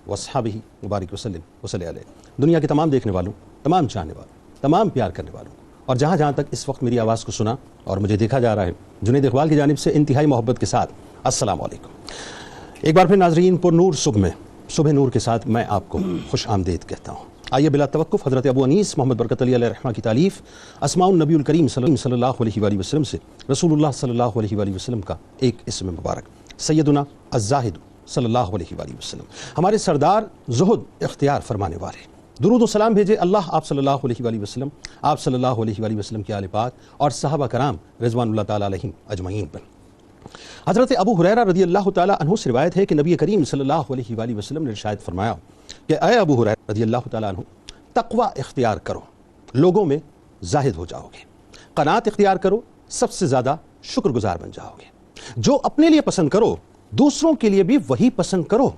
وصحبہ مبارک وسلم وصلی علیہ۔ دنیا کے تمام دیکھنے والوں، تمام چاہنے والوں، تمام پیار کرنے والوں، اور جہاں جہاں تک اس وقت میری آواز کو سنا اور مجھے دیکھا جا رہا ہے، جنید اقبال کی جانب سے انتہائی محبت کے ساتھ السلام علیکم۔ ایک بار پھر ناظرین، پر نور صبح میں، صبح نور کے ساتھ میں آپ کو خوش آمدید کہتا ہوں۔ آئیے بلا توقف حضرت ابو انیس محمد برکت علی علیہ رحمہ کی تالیف اسماء النبی الکریم صلی اللہ علیہ وآلہ وسلم سے رسول اللہ صلی اللہ علیہ وآلہ وسلم کا ایک اسم مبارک سیدنا الزاہد صلی اللہ علیہ وآلہ وسلم، ہمارے سردار زہد اختیار فرمانے والے، درود و سلام بھیجے اللہ آپ صلی اللہ علیہ وآلہ وسلم، آپ صلی اللہ علیہ وآلہ وسلم کے آل پاک اور صحابہ کرام رضوان اللہ تعالیٰ علیہم اجمعین پر۔ حضرت ابو ہریرہ رضی اللہ تعالیٰ عنہ سے روایت ہے کہ نبی کریم صلی اللہ علیہ وآلہ وسلم نے ارشاد فرمایا کہ اے ابو ہریرہ رضی اللہ تعالیٰ عنہ، تقوی اختیار کرو، لوگوں میں زاہد ہو جاؤ گے، قناعت اختیار کرو، سب سے زیادہ شکر گزار بن جاؤ گے، جو اپنے لیے پسند کرو دوسروں کے لیے بھی وہی پسند کرو،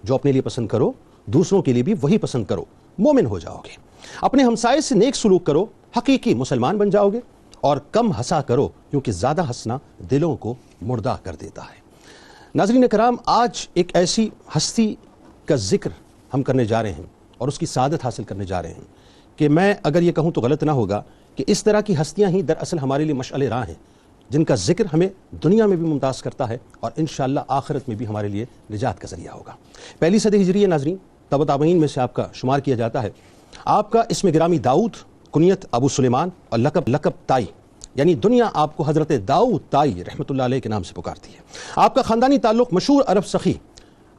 جو اپنے لیے پسند کرو دوسروں کے لیے بھی وہی پسند کرو، مومن ہو جاؤ گے، اپنے ہمسائے سے نیک سلوک کرو، حقیقی مسلمان بن جاؤ گے، اور کم ہنسا کرو کیونکہ زیادہ ہنسنا دلوں کو مردہ کر دیتا ہے۔ ناظرین کرام، آج ایک ایسی ہستی کا ذکر ہم کرنے جا رہے ہیں اور اس کی سعادت حاصل کرنے جا رہے ہیں کہ میں اگر یہ کہوں تو غلط نہ ہوگا کہ اس طرح کی ہستیاں ہی دراصل ہمارے لیے مشعل راہ ہیں، جن کا ذکر ہمیں دنیا میں بھی ممتاز کرتا ہے اور انشاءاللہ آخرت میں بھی ہمارے لیے نجات کا ذریعہ ہوگا۔ پہلی صدی ہجری ناظرین، تبع تابعین میں سے آپ کا شمار کیا جاتا ہے۔ آپ کا اسم گرامی داؤد، کنیت ابو سلیمان، اور لقب تائی، یعنی دنیا آپ کو حضرت داؤد تائی رحمۃ اللہ علیہ کے نام سے پکارتی ہے۔ آپ کا خاندانی تعلق مشہور عرب سخی،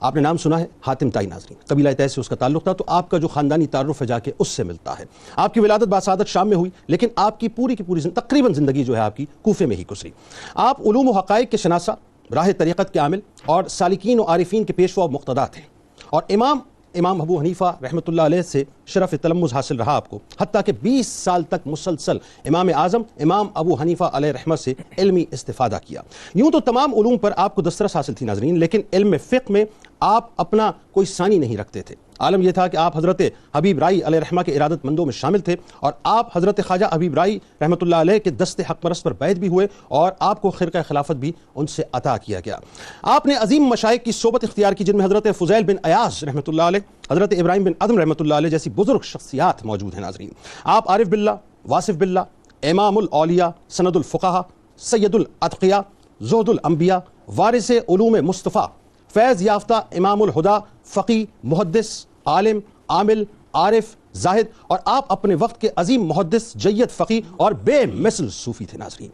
آپ نے نام سنا ہے حاتم تائی ناظرین، قبیلہ طے سے اس کا تعلق تھا، تو آپ کا جو خاندانی تعارف ہے جا کے اس سے ملتا ہے۔ آپ کی ولادت باسعادت شام میں ہوئی، لیکن آپ کی پوری تقریباً زندگی جو ہے آپ کی کوفے میں ہی گزری۔ آپ علوم و حقائق کے شناسہ، راہ طریقت کے عامل اور سالکین و عارفین کے پیشوا و مقتدا تھے، اور امام ابو حنیفہ رحمۃ اللہ علیہ سے شرف تلمذ حاصل رہا آپ کو، حتیٰ کہ 20 سال تک مسلسل امام اعظم امام ابو حنیفہ علیہ رحمہ سے علمی استفادہ کیا۔ یوں تو تمام علوم پر آپ کو دسترس حاصل تھی ناظرین، لیکن علم فقہ میں آپ اپنا کوئی ثانی نہیں رکھتے تھے۔ عالم یہ تھا کہ آپ حضرت حبیب رائی علیہ رحمہ کے ارادت مندوں میں شامل تھے، اور آپ حضرت خواجہ حبیب رائی رحمۃ اللہ علیہ کے دست حق پرست پر بیعت بھی ہوئے، اور آپ کو خرقہ خلافت بھی ان سے عطا کیا گیا۔ آپ نے عظیم مشائخ کی صحبت اختیار کی، جن میں حضرت فضیل بن ایاز رحمۃ اللہ علیہ، حضرت ابراہیم بن ادم رحمۃ اللہ علیہ جیسی بزرگ شخصیات موجود ہیں ناظرین۔ آپ عارف باللہ، واصف باللہ، امام الاولیاء، سند الفقہاء، سید الاتقیاء، زہد الانبیاء، وارث علوم مصطفیٰ، فیض یافتہ امام الہدا، فقی، محدث، عالم، عامل، عارف، زاہد، اور آپ اپنے وقت کے عظیم محدث، جید فقی اور بے مثل صوفی تھے ناظرین۔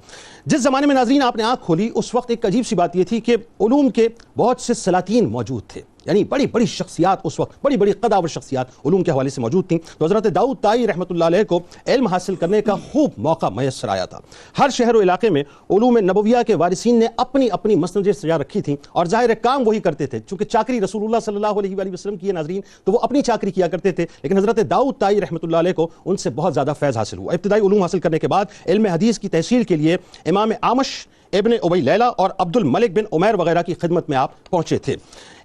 جس زمانے میں ناظرین آپ نے آنکھ کھولی، اس وقت ایک عجیب سی بات یہ تھی کہ علوم کے بہت سے سلاطین موجود تھے، یعنی بڑی بڑی شخصیات اس وقت، بڑی بڑی قداور شخصیات علوم کے حوالے سے موجود تھیں۔ تو حضرت داؤد تائی رحمۃ اللہ علیہ کو علم حاصل کرنے کا خوب موقع میسر آیا تھا۔ ہر شہر و علاقے میں علوم نبویہ کے وارثین نے اپنی اپنی مسندیں سجا رکھی تھیں، اور ظاہر کام وہی کرتے تھے، چونکہ چاکری رسول اللہ صلی اللہ علیہ وآلہ وسلم کی ہے ناظرین، تو وہ اپنی چاکری کیا کرتے تھے، لیکن حضرت داؤد تائی رحمۃ اللہ علیہ کو ان سے بہت زیادہ فیض حاصل ہوا۔ ابتدائی علوم حاصل کرنے کے بعد علم حدیث کی تحصیل کے لیے امام عامش، ابن ابی لیلہ اور عبد الملک بن عمیر وغیرہ کی خدمت میں آپ پہنچے تھے۔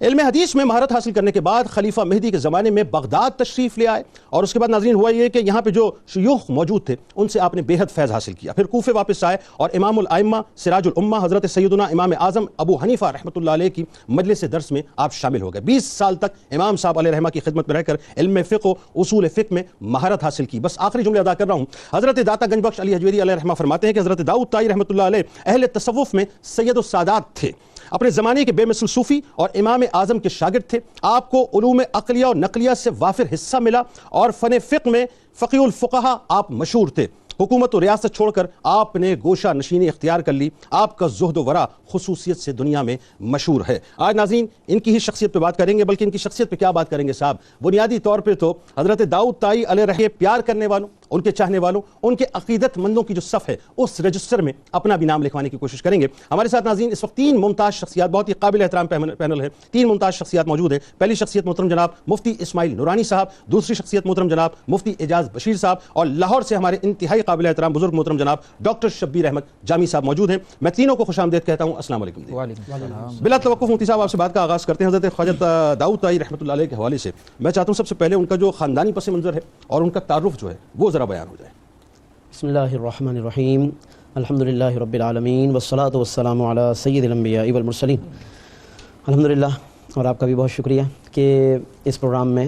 علم حدیث میں مہارت حاصل کرنے کے بعد خلیفہ مہدی کے زمانے میں بغداد تشریف لے آئے، اور اس کے بعد ناظرین ہوا یہ کہ یہاں پہ جو شیوخ موجود تھے ان سے آپ نے بے حد فیض حاصل کیا۔ پھر کوفے واپس آئے اور امام الائمہ، سراج الامہ حضرت سیدنا امام اعظم ابو حنیفہ رحمۃ اللہ علیہ کی مجلس درس میں آپ شامل ہو گئے۔ 20 سال تک امام صاحب علیہ رحمہ کی خدمت میں رہ کر علم فقہ و اصول فقہ میں مہارت حاصل کی۔ بس آخری جملے ادا کر رہا ہوں۔ حضرت داتا گنج بخش علی حجویری علیہ رحمہ فرماتے ہیں کہ حضرت داؤد تائی رحمۃ اللہ علیہ اہل تصوف میں سید السادات تھے، اپنے زمانے کے بے مثل صوفی اور امام اعظم کے شاگرد تھے۔ آپ کو علوم عقلیہ اور نقلیہ سے وافر حصہ ملا، اور فن فقہ میں فقیہ الفقہاء آپ مشہور تھے۔ حکومت و ریاست چھوڑ کر آپ نے گوشہ نشینی اختیار کر لی۔ آپ کا زہد و ورع خصوصیت سے دنیا میں مشہور ہے۔ آج ناظرین ان کی ہی شخصیت پہ بات کریں گے، بلکہ ان کی شخصیت پہ کیا بات کریں گے صاحب، بنیادی طور پہ تو حضرت داؤد تائی علیہ رحمہ پیار کرنے والوں، ان کے چاہنے والوں، ان کے عقیدت مندوں کی جو صف ہے اس رجسٹر میں اپنا بھی نام لکھوانے کی کوشش کریں گے۔ ہمارے ساتھ ناظرین اس وقت 3 ممتاز شخصیات، بہت ہی قابل احترام پینل ہے، 3 ممتاز شخصیات موجود ہیں۔ پہلی شخصیت محترم جناب مفتی اسماعیل نورانی صاحب، دوسری شخصیت محترم جناب مفتی اعجاز بشیر صاحب، اور لاہور سے ہمارے انتہائی قابل احترام بزرگ محترم جناب ڈاکٹر شبیر احمد جامی صاحب موجود ہیں۔ میں تینوں کو خوش آمدید کہتا ہوں۔ السلام علیکم۔ بلا توقف مفتی صاحب آپ سے بات کا آغاز کرتے ہیں حضرت خواجہ داؤد تائی رحمۃ اللہ علیہ کے حوالے سے۔ میں چاہتا ہوں سب سے پہلے ان کا جو خاندانی پس منظر ہے اور ان کا تعارف جو ہے وہ ذرا بیان ہو جائے۔ بسم اللہ الرحمن الرحیم، الحمدللہ رب العالمین والصلاة والسلام علی سید الانبیاء والمرسلین۔ الحمدللہ اور آپ کا بھی بہت شکریہ کہ اس پروگرام میں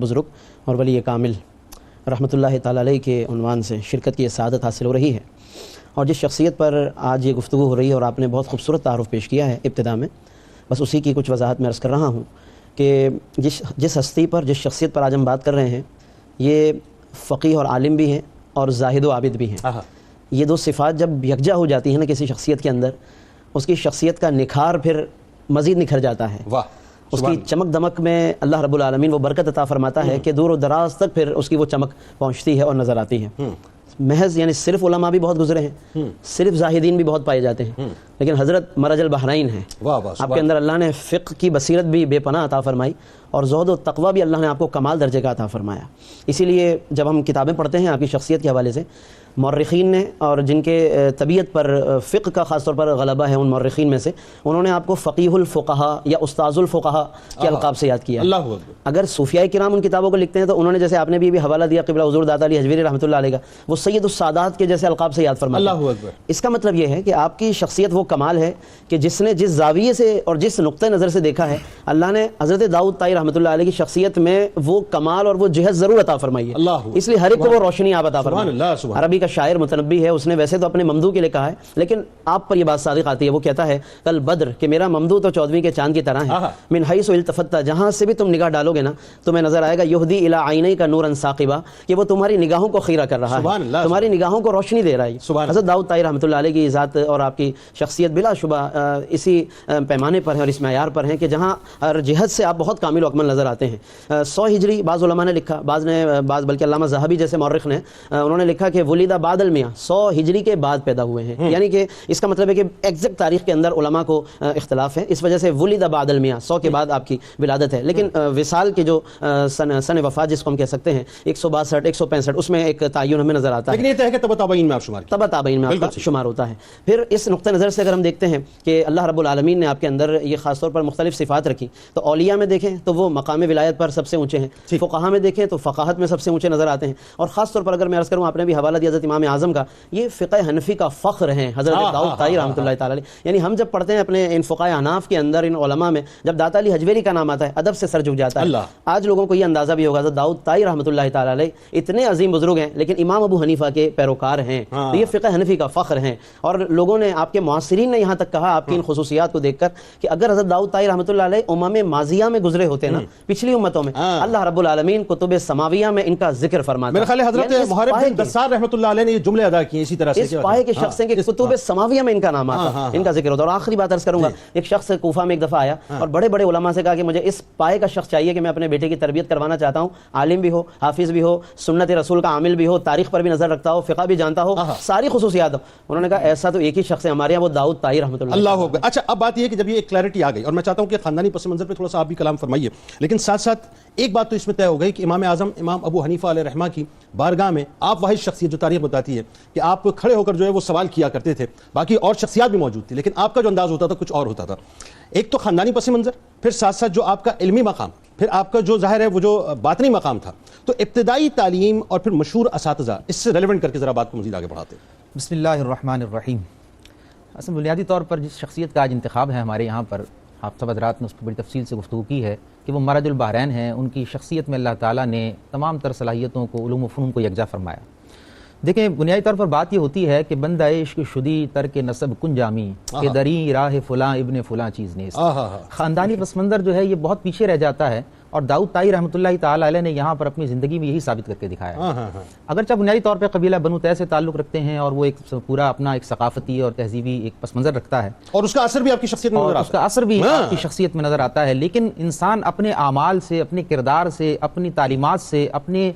بزرگ اور ولی کامل رحمۃ اللہ تعالی علیہ کے عنوان سے شرکت کی یہ سعادت حاصل ہو رہی ہے، اور جس شخصیت پر آج یہ گفتگو ہو رہی ہے اور آپ نے بہت خوبصورت تعارف پیش کیا ہے ابتدا میں، بس اسی کی کچھ وضاحت میں عرض کر رہا ہوں کہ جس ہستی پر، جس شخصیت پر آج ہم بات کر رہے ہیں، یہ فقیہ اور عالم بھی ہیں اور زاہد و عابد بھی ہیں۔ یہ دو صفات جب یکجا ہو جاتی ہیں نا کسی شخصیت کے اندر، اس کی شخصیت کا نکھار پھر مزید نکھر جاتا ہے۔ اس کی چمک دمک میں اللہ رب العالمین وہ برکت عطا فرماتا ہے کہ دور و دراز تک پھر اس کی وہ چمک پہنچتی ہے اور نظر آتی ہے۔ محض یعنی صرف علماء بھی بہت گزرے ہیں، صرف زاہدین بھی بہت پائے جاتے ہیں، لیکن حضرت مرج البحرین ہیں۔ آپ کے اندر اللہ نے فقہ کی بصیرت بھی بے پناہ عطا فرمائی اور زہد و تقوی بھی اللہ نے آپ کو کمال درجے کا عطا فرمایا۔ اسی لیے جب ہم کتابیں پڑھتے ہیں آپ کی شخصیت کے حوالے سے، مورخین نے اور جن کے طبیعت پر فقہ کا خاص طور پر غلبہ ہے، ان مورخین میں سے انہوں نے آپ کو فقیہ الفقہا یا استاذ الفقہا کے القاب سے یاد کیا۔ اگر صوفیاء کرام ان کتابوں کو لکھتے ہیں تو انہوں نے جیسے آپ نے بھی حوالہ دیا قبلہ حضور داتا علی حجویری رحمۃ اللہ علیہ کا، وہ سید السادات کے جیسے القاب سے یاد فرماتے ہیں۔ اس کا مطلب یہ ہے کہ آپ کی شخصیت وہ کمال ہے کہ جس نے جس زاویے سے اور جس نقطہ نظر سے دیکھا ہے، اللہ نے حضرت داؤد طائی رحمۃ اللہ علیہ کی شخصیت میں وہ کمال اور وہ جہت ضرور عطا فرمائی ہے، اس لیے ہر ایک کو وہ روشنی آپ عطا فرمائی۔ عربی کا شاعر متنبی ہے، اس نے ویسے تو اپنے ممدوح کے لیے کہا ہے، لیکن آپ پر یہ بات صادق آتی ہے، وہ کہتا ہے کل بدر کہ میرا ممدوح تو 14ویں کے چاند کی طرح ہے، من حیث التفت، جہاں سے بھی تم نگاہ ڈالو گے نا تمہیں نظر آئے گا یہدی الی عینی کا نورا ثاقبا، کہ وہ تمہاری نگاہوں کو خیرہ کر رہا ہے، تمہاری نگاہوں کو روشنی دے رہا ہے۔ حضرت داؤد طائی رحمۃ اللہ علیہ کی ذات اور آپ کی شخصیت بلا شبہ اسی پیمانے پر ہے اور اس معیار پر ہیں کہ جہاں ہر جہت سے آپ بہت کامل و اکمل نظر آتے ہیں۔ 100 ہجری بعض علماء نے لکھا، بعض بلکہ علامہ ذہبی جیسے مورخ نے انہوں نے لکھا کہ ولد بعد المئہ، 100 ہجری کے بعد پیدا ہوئے ہیں، یعنی کہ اس کا مطلب ہے کہ ایگزیکٹ تاریخ کے اندر علماء کو اختلاف ہے، اس وجہ سے ولد بعد المئہ 100 کے بعد آپ کی ولادت ہے، لیکن وصال کی جو سن وفات جس کو ہم کہہ سکتے ہیں 162 165 اس میں ایک تعین ہمیں نظر آتا ہے، لیکن یہ ہے کہ تبع تابعین میں آپ شمار تبع تابعین میں آپ کا شمار ہوتا ہے۔ پھر اس نقطہ نظر سے اگر ہم دیکھتے ہیں کہ اللہ رب العالمین نے آپ کے اندر یہ خاص طور پر مختلف صفات رکھی، تو اولیاء میں دیکھیں تو وہ مقام ولایت پر سب سے اونچے ہیں، فقہاء میں دیکھیں تو فقاہت میں سب سے اونچے نظر آتے ہیں، اور خاص طور پر اگر میں عرض کروں، آپ نے بھی حوالہ دیا حضرت امام اعظم کا، یہ فقہ حنفی کا فخر ہیں حضرت داؤد طائی رحمۃ اللہ تعالی علیہ۔ یعنی ہم جب پڑھتے ہیں اپنے ان فقہاء احناف کے اندر، ان علماء میں جب داتا علی حجویری کا نام آتا ہے ادب سے سر جھک جاتا ہے۔ آج لوگوں کو یہ اندازہ بھی ہوگا حضرت داؤد طائی رحمۃ اللہ تعالی علیہ اتنے عظیم بزرگ ہیں لیکن امام ابو حنیفہ کے پیروکار ہیں، تو یہ فقہ حنفی کا فخر ہیں، اور لوگوں نے آپ کے معاصرین نے یہاں تک کہا آپ کی ان خصوصیات کو دیکھ کر کہ اگر حضرت داؤد طائی رحمۃ اللہ علیہ امم ماضیہ میں گزرے ہوتے نا، پچھلی امتوں میں، اللہ رب العالمین کتب سماویہ میں ان کا ذکر فرماتا۔ میرے خیال ہے حضرت محرم بن دسار رحمۃ اللہ علیہ نے یہ جملے ادا کیے اسی طرح سے، اس پائے کے شخص ہیں کہ کتب سماویہ میں ان کا نام آتا، ان کا ذکر ہوتا۔ اور آخری بات عرض کروں گا، ایک شخص کوفہ میں ایک دفعہ آیا اور بڑے بڑے علماء سے کہا کہ مجھے اس پائے کا شخص چاہیے کہ میں اپنے بیٹے کی تربیت کروانا چاہتا ہوں، عالم بھی ہو، حافظ بھی ہو، سنت رسول کا عامل بھی ہو، تاریخ پر بھی نظر رکھتا ہو، فقہ بھی جانتا ہو، ساری خصوصیات ہو۔ انہوں نے کہا ایسا تو ایک ہی شخص ہے ہمارے یہاں، وہ داؤد طائی رحمۃ اللہ علیہ۔ اچھا، اب بات یہ ہے کہ جب یہ ایک کلیئرٹی آ گئی، اور میں چاہتا ہوں کہ خاندانی پس منظر پہ تھوڑا سا آپ بھی کلام فرمائیے، لیکن ساتھ ساتھ ایک بات تو اس میں طے ہو گئی کہ امام اعظم امام ابو حنیفہ علیہ رحمہ کی بارگاہ میں آپ واحد شخصیت جو تاریخ بتاتی ہے کہ آپ کھڑے ہو کر جو ہے وہ سوال کیا کرتے تھے، باقی اور شخصیات بھی موجود تھی لیکن آپ کا جو انداز ہوتا تھا کچھ اور ہوتا تھا۔ ایک تو خاندانی پس منظر، پھر ساتھ ساتھ جو آپ کا علمی مقام، پھر آپ کا جو ظاہر ہے وہ جو باطنی مقام تھا، تو ابتدائی تعلیم اور پھر مشہور اساتذہ، اس سے ریلیونٹ کر کے ذرا بات کو مزید آگے بڑھاتے ہیں۔ بسم اللہ الرحمن الرحیم۔ اصل بنیادی طور پر جس شخصیت کا آج انتخاب ہے ہمارے یہاں پر، آپ سب حضرات نے اس پر بڑی تفصیل سے گفتگو کی ہے کہ وہ مرج البحرین ہیں، ان کی شخصیت میں اللہ تعالیٰ نے تمام تر صلاحیتوں کو، علوم و فنون کو یکجا فرمایا۔ دیکھیں، بنیادی طور پر بات یہ ہوتی ہے کہ بندہ عشق شدی ترک نسب کن جامی کہ دری راہ فلاں ابن فلاں چیز نیست۔ خاندانی پس منظر جو ہے یہ بہت پیچھے رہ جاتا ہے، اور داؤد طائی رحمۃ اللہ تعالی علیہ نے یہاں پر اپنی زندگی میں یہی ثابت کر کے دکھایا ہے۔ اگرچہ بنیادی طور پہ قبیلہ بنو طے سے تعلق رکھتے ہیں اور وہ ایک پورا اپنا ایک ثقافتی اور تہذیبی ایک پس منظر رکھتا ہے، اور اس کا اثر بھی آپ کی شخصیت میں نظر آتا ہے، اس کا اثر بھی آپ کی شخصیت میں نظر آتا ہے، لیکن انسان اپنے اعمال سے، اپنے کردار سے، اپنی تعلیمات سے، اپنے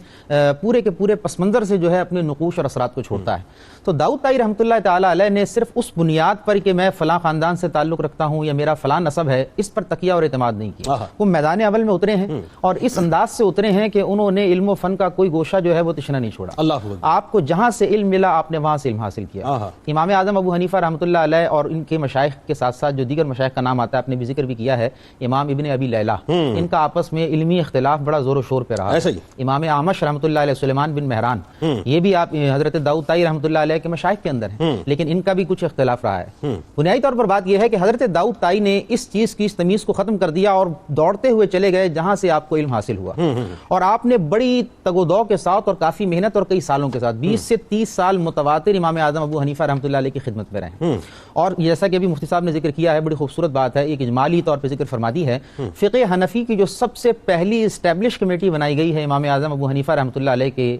پورے کے پورے پس منظر سے جو ہے اپنے نقوش اور اثرات کو چھوڑتا ہے۔ تو داؤد طائی رحمۃ اللہ تعالی علیہ نے صرف اس بنیاد پر کہ میں فلاں خاندان سے تعلق رکھتا ہوں یا میرا فلاں نسب ہے، اس پر تکیہ اور اعتماد نہیں کیا۔ وہ میدان اول میں اترے ہیں اور اس انداز سے اترے ہیں کہ انہوں نے علم و فن کا کوئی گوشہ جو ہے وہ تشنہ نہیں چھوڑا۔ آپ کو جہاں سے علم ملا آپ نے وہاں سے علم حاصل کیا۔ امام اعظم ابو حنیفہ رحمۃ اللہ علیہ اور ان کے مشائخ کے ساتھ ساتھ جو دیگر مشائخ کا نام آتا ہے، آپ نے بھی ذکر بھی کیا ہے، امام ابن ابی لیلہ، ان کا آپس میں علمی اختلاف بڑا زور و شور پہ رہا۔ امام اعمش رحمۃ اللہ علیہ، سلیمان بن مہران، یہ بھی آپ حضرت داؤد طائی رحمۃ اللہ علیہ علیہ کے مشائخ کے اندر ہیں، لیکن ان کا بھی کچھ اختلاف رہا ہے۔ بنیادی طور پر بات یہ ہے کہ حضرت داؤد طائی نے اس چیز کی اس تمیز کو ختم کر دیا اور دوڑتے ہوئے چلے گئے جہاں سے آپ کو علم حاصل ہوا، اور آپ نے بڑی تگ و دو کے ساتھ اور کافی محنت اور کئی سالوں کے ساتھ 20 سے 30 سال متواتر امام اعظم ابو حنیفہ رحمۃ اللہ علیہ کی خدمت میں رہے، اور جیسا کہ ابھی مفتی صاحب نے ذکر کیا ہے، بڑی خوبصورت بات ہے، ایک اجمالی طور پہ ذکر فرما دی ہے، فقہ حنفی کی جو سب سے پہلی اسٹیبلش کمیٹی بنائی گئی ہے امام اعظم ابو حنیفہ رحمۃ اللہ علیہ کے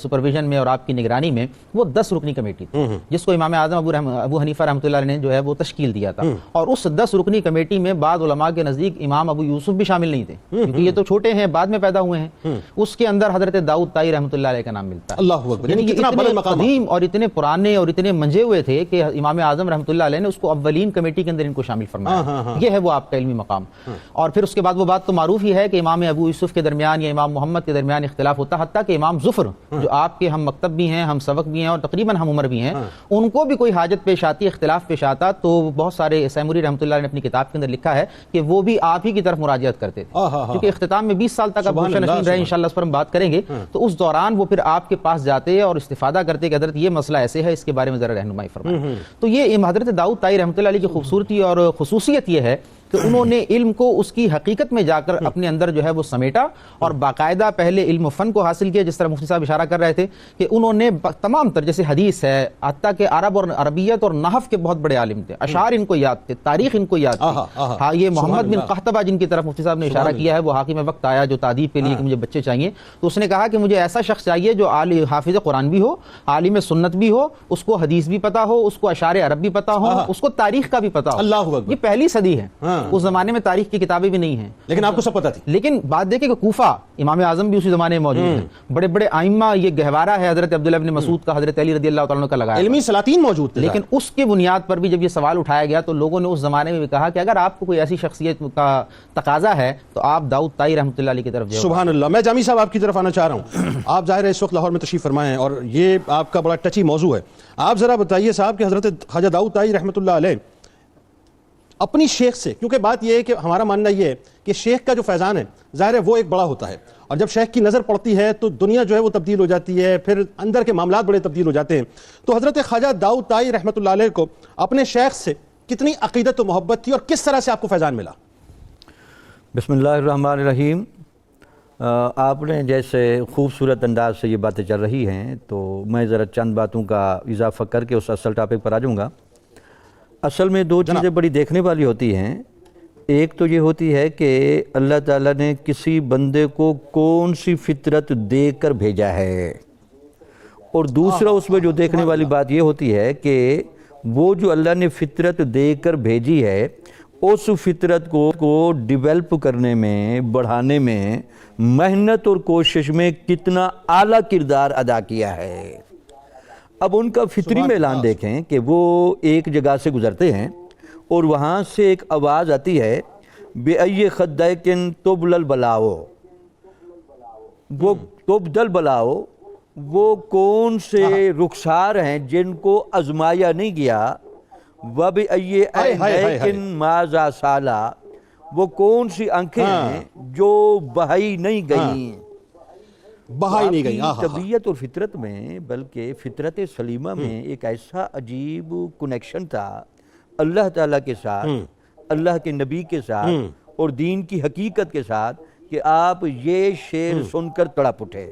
سپرویژن میں اور آپ کی نگرانی میں، وہ 10 رکنی کمیٹی تھی جس کو امام اعظم ابو حنیفہ رحمۃ اللہ علیہ نے جو ہے وہ تشکیل دیا تھا، اور اس 10 رکنی کمیٹی میں بعض علماء کے نزدیک امام ابو یوسف بھی شامل نہیں تھے کیونکہ یہ تو چھوٹے ہیں، بعد میں پیدا ہوئے ہیں، اس کے اندر حضرت داؤد طائی رحمۃ اللہ علیہ کا نام ملتا ہے۔ اللہ اکبر، یعنی کہ کتنا اتنے بلند مقام ہے۔ قدیم اور اتنے پرانے اور اتنے منجے ہوئے تھے کہ امام اعظم رحمۃ اللہ علیہ نے اس کو اولین کمیٹی کے اندر ان کو شامل فرمایا، یہ ہے وہ آپ کا علمی مقام۔ اور پھر اس کے بعد وہ بات تو معروف ہی ہے کہ امام ابو یوسف کے درمیان یا امام محمد کے درمیان اختلاف ہوتا، حتیٰ کہ امام ظفر جو آپ کے ہم مکتب بھی ہیں، ہم سبق بھی ہیں اور تقریباً ہم عمر بھی ہیں، ان کو بھی کوئی حاجت پیش آتی، اختلاف پیش آتا تو بہت سارے سیموری رحمۃ اللہ نے اپنی کتاب کے اندر لکھا ہے کہ وہ بھی آپ ہی کی طرف مراجعت کرتے تھے، کیونکہ اختتام میں 20 سال تک آپ گوشہ نشین رہے، انشاءاللہ اس پر ہم بات کریں گے، تو اس دوران وہ پھر آپ کے پاس جاتے اور استفادہ کرتے کہ حضرت یہ مسئلہ ایسے ہے، اس کے بارے میں ذرا رہنمائی فرمائیں۔ تو یہ حضرت داؤد طائی رحمۃ اللہ علیہ کی خوبصورتی اور خصوصیت یہ ہے کہ انہوں نے علم کو اس کی حقیقت میں جا کر اپنے اندر جو ہے وہ سمیٹا اور باقاعدہ پہلے علم و فن کو حاصل کیا، جس طرح مفتی صاحب اشارہ کر رہے تھے کہ انہوں نے تمام تر، جیسے حدیث ہے، حتیٰ کہ عرب اور عربیت اور نحو کے بہت بڑے عالم تھے، اشعار ان کو یاد تھے، تاریخ ان کو یاد تھی۔ ہاں، یہ محمد بن قحطبہ جن کی طرف مفتی صاحب نے اشارہ کیا ہے، وہ حاکم وقت آیا جو تعدیب کے لیے کہ مجھے بچے چاہیے، تو اس نے کہا کہ مجھے ایسا شخص چاہیے جو حافظ قرآن بھی ہو، عالم سنت بھی ہو، اس کو حدیث بھی پتا ہو، اس کو اشعار عرب بھی پتا ہو، اس کو تاریخ کا بھی پتا ہو۔ اللہ اکبر، یہ پہلی صدی ہے، اس زمانے میں تاریخ کی کتابیں بھی نہیں ہیں، لیکن آپ کو سب پتا تھی۔ لیکن بات دیکھیں کہ کوفہ، امام اعظم بھی اسی زمانے میں موجود ہیں، بڑے بڑے ائمہ، یہ گہوارہ ہے حضرت عبداللہ بن مسعود کا، حضرت علی رضی اللہ تعالیٰ عنہ کا لگایا، علمی سلاطین موجود تھے، لیکن اس کی بنیاد پر بھی جب یہ سوال اٹھایا گیا تو لوگوں نے اس زمانے میں بھی کہا کہ اگر آپ کو کوئی ایسی شخصیت کا تقاضا ہے تو آپ داؤد طائی رحمۃ اللہ علیہ کی طرف جاؤ۔ سبحان اللہ۔ میں جامی صاحب آپ کی طرف آنا چاہ رہا ہوں، آپ ظاہر ہے اس وقت لاہور میں تشریف فرمائے ہیں اور یہ آپ کا بڑا ٹچی موضوع ہے، آپ ذرا بتائیے صاحب کہ حضرت خواجہ داؤد طائی رحمۃ اللہ علیہ اپنی شیخ سے، کیونکہ بات یہ ہے کہ ہمارا ماننا یہ ہے کہ شیخ کا جو فیضان ہے ظاہر ہے وہ ایک بڑا ہوتا ہے، اور جب شیخ کی نظر پڑتی ہے تو دنیا جو ہے وہ تبدیل ہو جاتی ہے، پھر اندر کے معاملات بڑے تبدیل ہو جاتے ہیں۔ تو حضرت خواجہ داؤد طائی رحمۃ اللہ علیہ کو اپنے شیخ سے کتنی عقیدت و محبت تھی اور کس طرح سے آپ کو فیضان ملا؟ بسم اللہ الرحمن الرحیم۔ آپ نے جیسے خوبصورت انداز سے یہ باتیں چل رہی ہیں تو میں ذرا چند باتوں کا اضافہ کر کے اس اصل ٹاپک پر آ جاؤں گا۔ اصل میں دو چیزیں بڑی دیکھنے والی ہوتی ہیں، ایک تو یہ ہوتی ہے کہ اللہ تعالیٰ نے کسی بندے کو کون سی فطرت دے کر بھیجا ہے، اور دوسرا اس میں جو دیکھنے والی بات یہ ہوتی ہے کہ وہ جو اللہ نے فطرت دے کر بھیجی ہے اس فطرت کو ڈیولپ کرنے میں، بڑھانے میں محنت اور کوشش میں کتنا اعلیٰ کردار ادا کیا ہے۔ اب ان کا فطری میلان دیکھیں کہ وہ ایک جگہ سے گزرتے ہیں اور وہاں سے ایک آواز آتی ہے، بِأَيِّ خَدَّيْكٍ تُبْلَى الْبَلَاءُ، وہ تبدل بلاؤ، وہ کون سے رخسار ہیں جن کو آزمایا نہیں گیا، وَبِأَيِّ عَيْنَيْكٍ مَاذَا سَالَا، وہ کون سی آنکھیں ہیں جو بہائی نہیں گئیں، بہائی نہیں گئی۔ طبیعت اور فطرت میں، بلکہ فطرت سلیمہ میں ایک ایسا عجیب کنیکشن تھا اللہ تعالیٰ کے ساتھ، اللہ کے نبی کے ساتھ اور دین کی حقیقت کے ساتھ کہ آپ یہ شعر سن کر تڑپ اٹھے،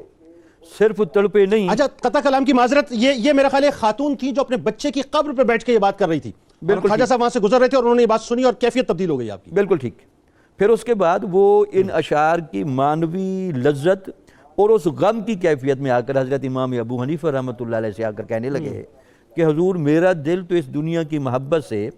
صرف تڑپے نہیں۔ اچھا، قطع کلام کی معذرت، یہ میرا خیال ہے خاتون تھی جو اپنے بچے کی قبر پہ بیٹھ کے یہ بات کر رہی تھی، بالکل خواجہ صاحب وہاں سے گزر رہے تھے اور انہوں نے یہ بات سنی اور کیفیت تبدیل ہو گئی آپ کی۔ بالکل ٹھیک۔ پھر اس کے بعد وہ ان اشعار کی معنوی لذت اور اس غم کی کیفیت میں آ کر حضرت امام ابو حنیفہ رحمۃ اللہ علیہ سے آ کر کہنے لگے کہ حضور، میرا دل تو اس دنیا کی محبت سے،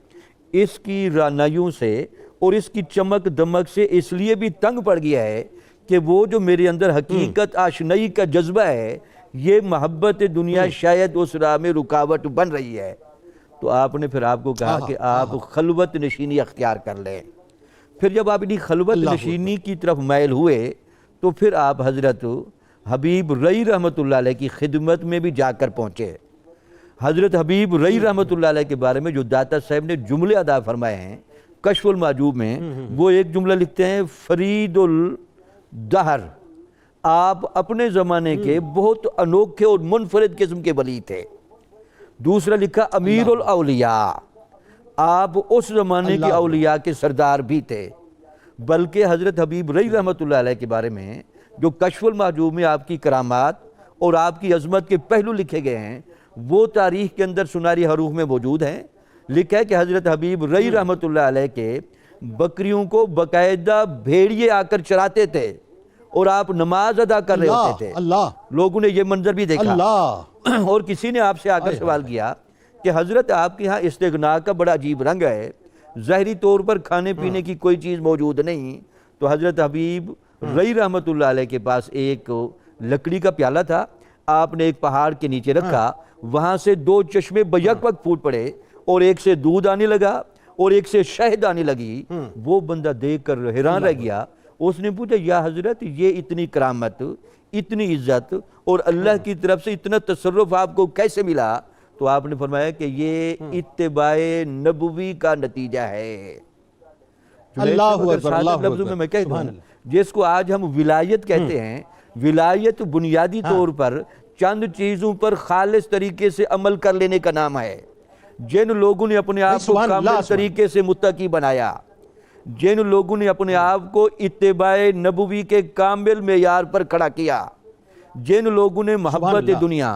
اس کی رعنائیوں سے اور اس کی چمک دمک سے اس لیے بھی تنگ پڑ گیا ہے کہ وہ جو میرے اندر حقیقت آشنائی کا جذبہ ہے، یہ محبت دنیا شاید اس راہ میں رکاوٹ بن رہی ہے۔ تو آپ نے پھر آپ کو کہا کہ آپ خلوت نشینی اختیار کر لیں۔ پھر جب آپ انہی خلوت نشینی کی طرف میل ہوئے تو پھر آپ حضرت حبیب رئی رحمۃ اللہ علیہ کی خدمت میں بھی جا کر پہنچے۔ حضرت حبیب رئی رحمۃ اللہ علیہ کے بارے میں جو داتا صاحب نے جملے ادا فرمائے ہیں کشف المعجوب میں، وہ ایک جملہ لکھتے ہیں، فرید الدہر، آپ اپنے زمانے کے بہت انوکھے اور منفرد قسم کے ولی تھے۔ دوسرا لکھا امیر الاولیاء، آپ اس زمانے کے اولیاء کے سردار بھی تھے۔ بلکہ حضرت حبیب رئی رحمۃ اللہ علیہ کے بارے میں جو کشف المحجوب میں آپ کی کرامات اور آپ کی عظمت کے پہلو لکھے گئے ہیں وہ تاریخ کے اندر سنہری حروف میں موجود ہیں۔ لکھا ہے کہ حضرت حبیب رئی رحمۃ اللہ علیہ کے بکریوں کو باقاعدہ بھیڑیے آ کر چراتے تھے اور آپ نماز ادا کر رہے ہوتے تھے۔ اللہ لوگوں نے یہ منظر بھی دیکھا۔ اللہ اور کسی نے آپ سے آ کر سوال کیا کہ حضرت آپ کے ہاں استغنا کا بڑا عجیب رنگ ہے، ظاہری طور پر کھانے پینے کی کوئی چیز موجود نہیں۔ تو حضرت حبیب رئی رحمۃ اللہ علیہ کے پاس ایک لکڑی کا پیالہ تھا، آپ نے ایک پہاڑ کے نیچے رکھا، وہاں سے 2 چشمے بیک وقت پھوٹ پڑے اور ایک سے دودھ آنے لگا اور ایک سے شہد آنے لگی۔ وہ بندہ دیکھ کر حیران رہ گیا۔ اس نے پوچھا یا حضرت یہ اتنی کرامت، اتنی عزت اور اللہ کی طرف سے اتنا تصرف آپ کو کیسے ملا؟ تو آپ نے فرمایا کہ یہ اتباع نبوی کا نتیجہ ہے۔ اللہ اکبر، سادہ اللہ لفظوں اکبر، میں میں کہہ سبحان دوں جس کو آج ہم ولایت کہتے ہیں، ولایت بنیادی طور پر چند چیزوں پر خالص طریقے سے عمل کر لینے کا نام ہے۔ جن لوگوں نے اپنے آپ کو سبحان اللہ، کامل طریقے سے متقی بنایا، جن لوگوں نے اپنے آپ کو اتباع نبوی کے کامل معیار پر کھڑا کیا، جن لوگوں نے محبت دنیا،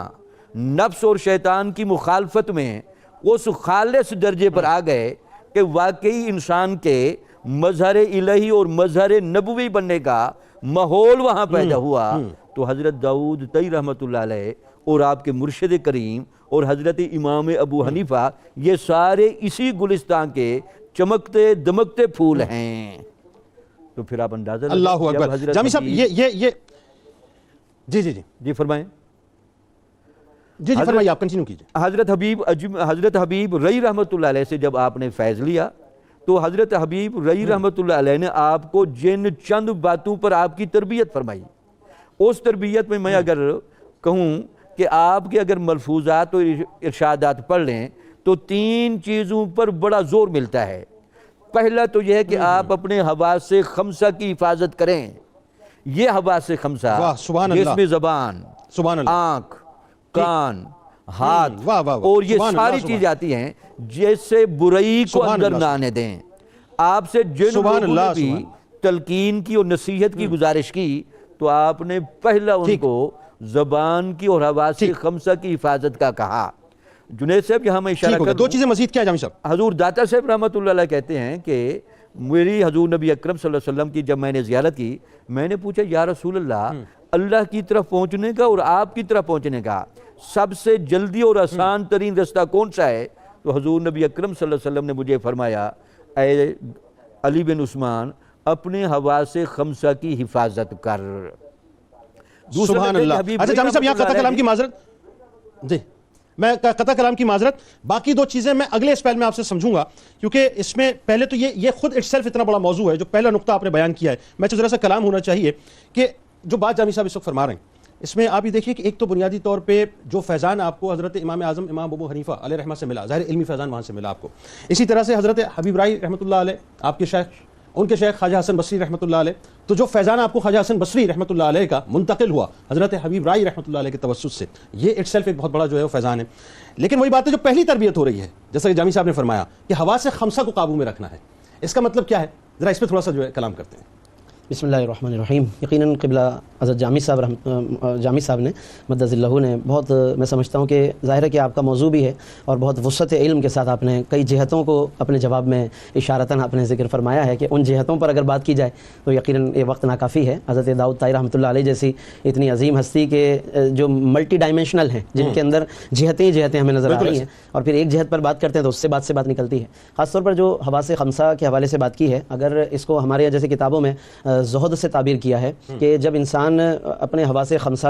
نفس اور شیطان کی مخالفت میں اس خالص درجے پر آ گئے کہ واقعی انسان کے مظہر الہی اور مظہر نبوی بننے کا ماحول وہاں پیدا ہوا، تو حضرت داؤد طئی رحمۃ اللہ علیہ اور آپ کے مرشد کریم اور حضرت امام ابو حنیفہ یہ سارے اسی گلستان کے چمکتے دمکتے پھول ہیں۔ تو پھر آپ اندازہ لگائیں اللہ جب اکبر۔ حضرت جامی صاحب حبیب- یہ جی فرمائیں۔ جی فرمائیے، آپ کنٹینیو کیجئے۔ حضرت حبیب رئی رحمۃ اللہ علیہ سے جب آپ نے فیض لیا تو حضرت حبیب رئی رحمۃ اللہ علیہ نے آپ کو جن چند باتوں پر آپ کی تربیت فرمائی، اس تربیت میں اگر کہوں کہ آپ کے اگر ملفوظات اور ارشادات پڑھ لیں تو 3 چیزوں پر بڑا زور ملتا ہے۔ پہلا تو یہ ہے کہ آپ اپنے حواس خمسہ کی حفاظت کریں۔ یہ حواس خمسہ واہ، سبحان جس اللہ، میں زبان، سبحان اللہ، آنکھ، کان، ہاتھ واہ واہ واہ، اور یہ سبحان ساری اللہ، چیزیں آتی ہیں جیسے برائی کو سبحان اندر اللہ، نہ آنے دیں۔ آپ سے جن سبحان لوگوں نے اللہ، بھی سبحان تلقین کی اور نصیحت کی گزارش کی تو آپ نے پہلا ان کو زبان کی اور حواس خمسہ کی حفاظت کا کہا۔ جنید صاحب یہاں میں اشارہ کر 2 چیزیں مزید کیا جامی صاحب؟ حضور داتا صاحب رحمۃ اللہ علیہ کہتے ہیں کہ میری حضور نبی اکرم صلی اللہ علیہ وسلم کی جب میں نے زیارت کی، میں نے پوچھا یا رسول اللہ کی طرف پہنچنے کا اور آپ کی طرف پہنچنے کا سب سے جلدی اور آسان ترین رستہ کون سا ہے؟ تو حضور نبی اکرم صلی اللہ علیہ وسلم نے مجھے فرمایا اے علی بن عثمان اپنے حواس خمسہ کی حفاظت کر۔ سبحان اللہ۔ اچھا جامی صاحب یہاں قطع کلام کی معذرت، جی میں قطع کلام کی معذرت، باقی 2 چیزیں میں اگلے اسپیل میں آپ سے سمجھوں گا کیونکہ اس میں پہلے تو یہ خود اٹسیلف اتنا بڑا موضوع ہے جو پہلا نقطہ آپ نے بیان کیا ہے۔ میں ذرا سا کلام ہونا چاہیے کہ جو بات جامی صاحب اس وقت فرما رہے ہیں اس میں آپ یہ دیکھیے کہ ایک تو بنیادی طور پہ جو فیضان آپ کو حضرت امام اعظم امام ابو حنیفہ علیہ رحمہ سے ملا، ظاہر علمی فیضان وہاں سے ملا آپ کو، اسی طرح سے حضرت حبیب رائی رحمۃ اللہ علیہ آپ کے شیخ، ان کے شیخ خواجہ حسن بصری رحمۃ اللہ علیہ، تو جو فیضان آپ کو خواجہ حسن بصری رحمۃ اللہ علیہ کا منتقل ہوا حضرت حبیب رائی رحمۃ اللہ علیہ کے توسط سے، یہ اٹسیلف ایک بہت بڑا جو ہے وہ فیضان ہے۔ لیکن وہی بات ہے جو پہلی تربیت ہو رہی ہے، جیسا کہ جامی صاحب نے فرمایا کہ حواس خمسہ کو قابو میں رکھنا ہے، اس کا مطلب کیا ہے؟ ذرا اس پہ تھوڑا سا جو ہے کلام کرتے ہیں۔ بسم اللہ الرحمن الرحیم۔ یقیناً قبلہ حضرت جامی صاحب نے مدد اللہ نے بہت، میں سمجھتا ہوں کہ ظاہر ہے کہ آپ کا موضوع بھی ہے اور بہت وسعت علم کے ساتھ آپ نے کئی جہتوں کو اپنے جواب میں اشارتاً آپ نے ذکر فرمایا ہے کہ ان جہتوں پر اگر بات کی جائے تو یقیناً یہ وقت ناکافی ہے۔ حضرت داؤد طائی رحمۃ اللہ علیہ جیسی اتنی عظیم ہستی کے جو ملٹی ڈائمینشنل ہیں، جن کے اندر جہتیں ہمیں نظر آ رہی ہیں، اور پھر ایک جہت پر بات کرتے ہیں تو اس سے بات نکلتی ہے۔ خاص طور پر جو حواس خمسہ کے حوالے سے بات کی ہے، اگر اس کو ہمارے جیسے کتابوں میں زہد سے تعبیر کیا ہے کہ جب انسان اپنے حواس خمسہ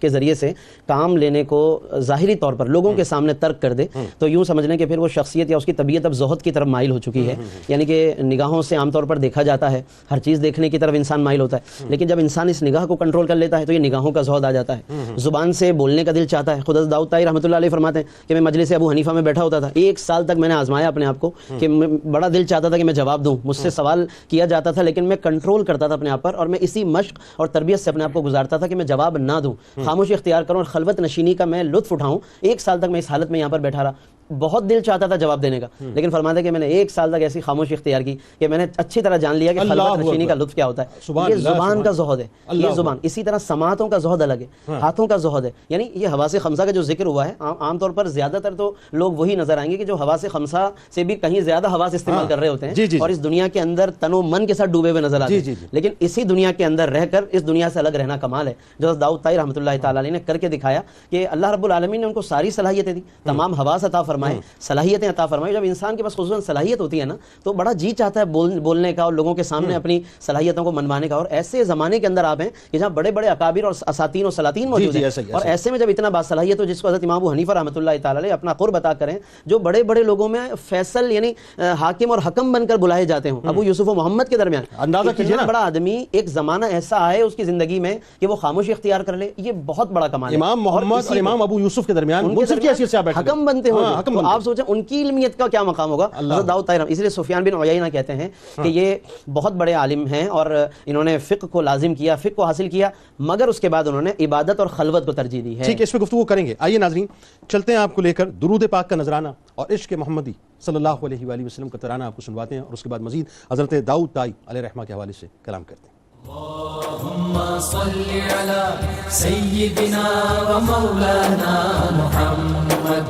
کے ذریعے سے کام لینے کو ظاہری طور پر لوگوں کے سامنے ترک کر دے تو یوں سمجھ لیں کہ پھر وہ شخصیت یا اس کی طبیعت اب زہد کی طرف مائل ہو چکی ہے، یعنی کہ نگاہوں سے عام طور پر دیکھا جاتا ہے، ہر چیز دیکھنے کی طرف انسان مائل ہوتا ہے، لیکن جب انسان اس نگاہ کو کنٹرول کر لیتا ہے تو یہ نگاہوں کا زہد آ جاتا ہے، زبان سے بولنے کا دل چاہتا ہے۔ خود حضرت داؤد طائی رحمۃ اللہ علیہ فرماتے ہیں کہ میں مجلس ابو حنیفہ میں بیٹھا ہوتا تھا، 1 سال تک میں نے آزمایا اپنے آپ کو کہ بڑا دل چاہتا تھا کہ میں جواب دوں، مجھ سے سوال کیا جاتا تھا لیکن میں کنٹرول کنٹرول کرتا تھا اپنے آپ پر، اور میں اسی مشق اور تربیت سے اپنے آپ کو گزارتا تھا کہ میں جواب نہ دوں، خاموشی اختیار کروں اور خلوت نشینی کا میں لطف اٹھاؤں۔ 1 سال تک میں اس حالت میں یہاں پر بیٹھا رہا، بہت دل چاہتا تھا جواب دینے کا، لیکن فرماتے ہیں کہ میں نے 1 سال تک ایسی خاموشی اختیار کی کہ میں نے اچھی طرح جان لیا کہ خلوت نشینی کا لطف کیا ہوتا ہے۔ یہ زبان کا زہد ہے، یہ زبان۔ اسی طرح سماعتوں کا زہد الگ ہے، ہاتھوں کا زہد ہے، یعنی یہ حواس خمسہ کا جو ذکر ہوا ہے، عام طور پر زیادہ تر تو لوگ وہی نظر آئیں گے کہ جو حواس خمسہ سے بھی کہیں زیادہ حواس استعمال کر رہے ہوتے ہیں اور اس دنیا کے اندر تن و من کے ساتھ ڈوبے ہوئے نظر آتے ہیں، لیکن اسی دنیا کے اندر رہ کر اس دنیا سے الگ رہنا کمال ہے، جو داؤد طائی رحمۃ اللہ تعالی علیہ نے کر کے دکھایا کہ اللہ رب العالمین نے ان کو ساری صلاحیتیں دی، تمام حواس عطا فرمائے، صلاحیتیں عطا فرمائی۔ جب انسان کے پاس خصوصاً صلاحیت ہوتی ہے نا تو بڑا جی چاہتا ہے بولنے کا اور لوگوں کے سامنے اپنی صلاحیتوں کو منوانے کا، اور ایسے زمانے کے اندر آپ ہیں کہ جہاں بڑے بڑے اکابر اور اساطین اور سلاطین موجود ہیں، اور ایسے میں جب اتنا باصلاحیت ہو جس کو حضرت امام ابو حنیفہ رحمۃ اللہ تعالی علیہ اپنا قرب عطا کریں، جو بڑے بڑے لوگوں میں فیصل یعنی حاکم اور حکم بن کر بلائے جاتے ہوں، ابو یوسف و محمد کے درمیان اندازہ کیجیے نا، بڑا آدمی ایک زمانہ ایسا آئے اس کی زندگی میں کہ وہ خاموشی اختیار کر لے، یہ بہت بڑا کمال ہے۔ امام محمد اور امام ابو یوسف کے درمیان منصف کی حیثیت سے آپ بیٹھے حکم بنتے ہو، تو آپ سوچیں ان کی علمیت کا کیا مقام ہوگا حضرت داؤد طائی، اس لیے سفیان بن عیینہ کہتے ہیں کہ یہ بہت بڑے عالم ہیں اور انہوں نے فقہ کو لازم کیا، فقہ کو حاصل کیا، مگر اس کے بعد انہوں نے عبادت اور خلوت کو ترجیح دی ہے۔ ٹھیک ہے، اس پہ گفتگو کریں گے۔ آئیے ناظرین چلتے ہیں آپ کو لے کر درود پاک کا نذرانہ اور عشق محمدی صلی اللہ علیہ وآلہ وسلم کا ترانہ آپ کو سنواتے ہیں، اور اس کے بعد مزید حضرت داؤد طائی علیہ رحمہ کے حوالے سے کلام کرتے ہیں۔ اللهم صل على سيدنا ومولانا محمد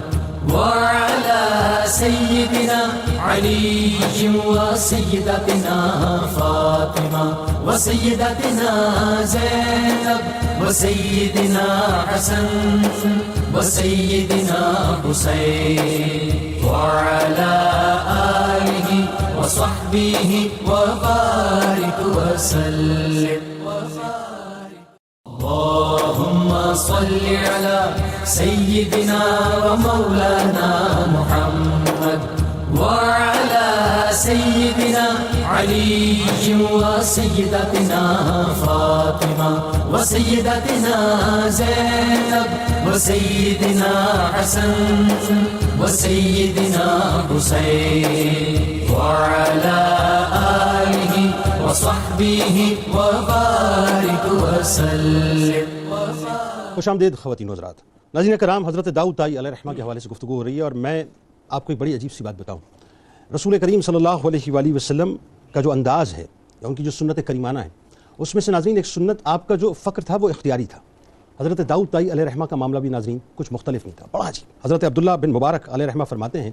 وعلى سيدنا علي وسيدتنا فاطمة وسيدتنا زينب وسيدنا حسن وسيدنا حسين وعلى آله وصحبه وبارك وسلم اللهم صل على سيدنا ومولانا محمد وعلى سيدنا علي وسيدتنا فاطمة وسيدتنا زينب وسيدنا حسن وسيدنا حسين وعلى آله وصحبه وبارك وسلم۔ خوش آمدید خواتین و حضرات، ناظرین کرام، حضرت داؤد طائی علیہ رحمہ کے حوالے سے گفتگو ہو رہی ہے، اور میں آپ کو ایک بڑی عجیب سی بات بتاؤں۔ رسول کریم صلی اللہ علیہ وآلہ وسلم کا جو انداز ہے یا ان کی جو سنت کریمانہ ہے، اس میں سے ناظرین ایک سنت آپ کا جو فقر تھا وہ اختیاری تھا۔ حضرت داؤد طائی علیہ رحمہ کا معاملہ بھی ناظرین کچھ مختلف نہیں تھا، بڑا عجیب۔ حضرت عبداللہ بن مبارک علیہ رحمہ فرماتے ہیں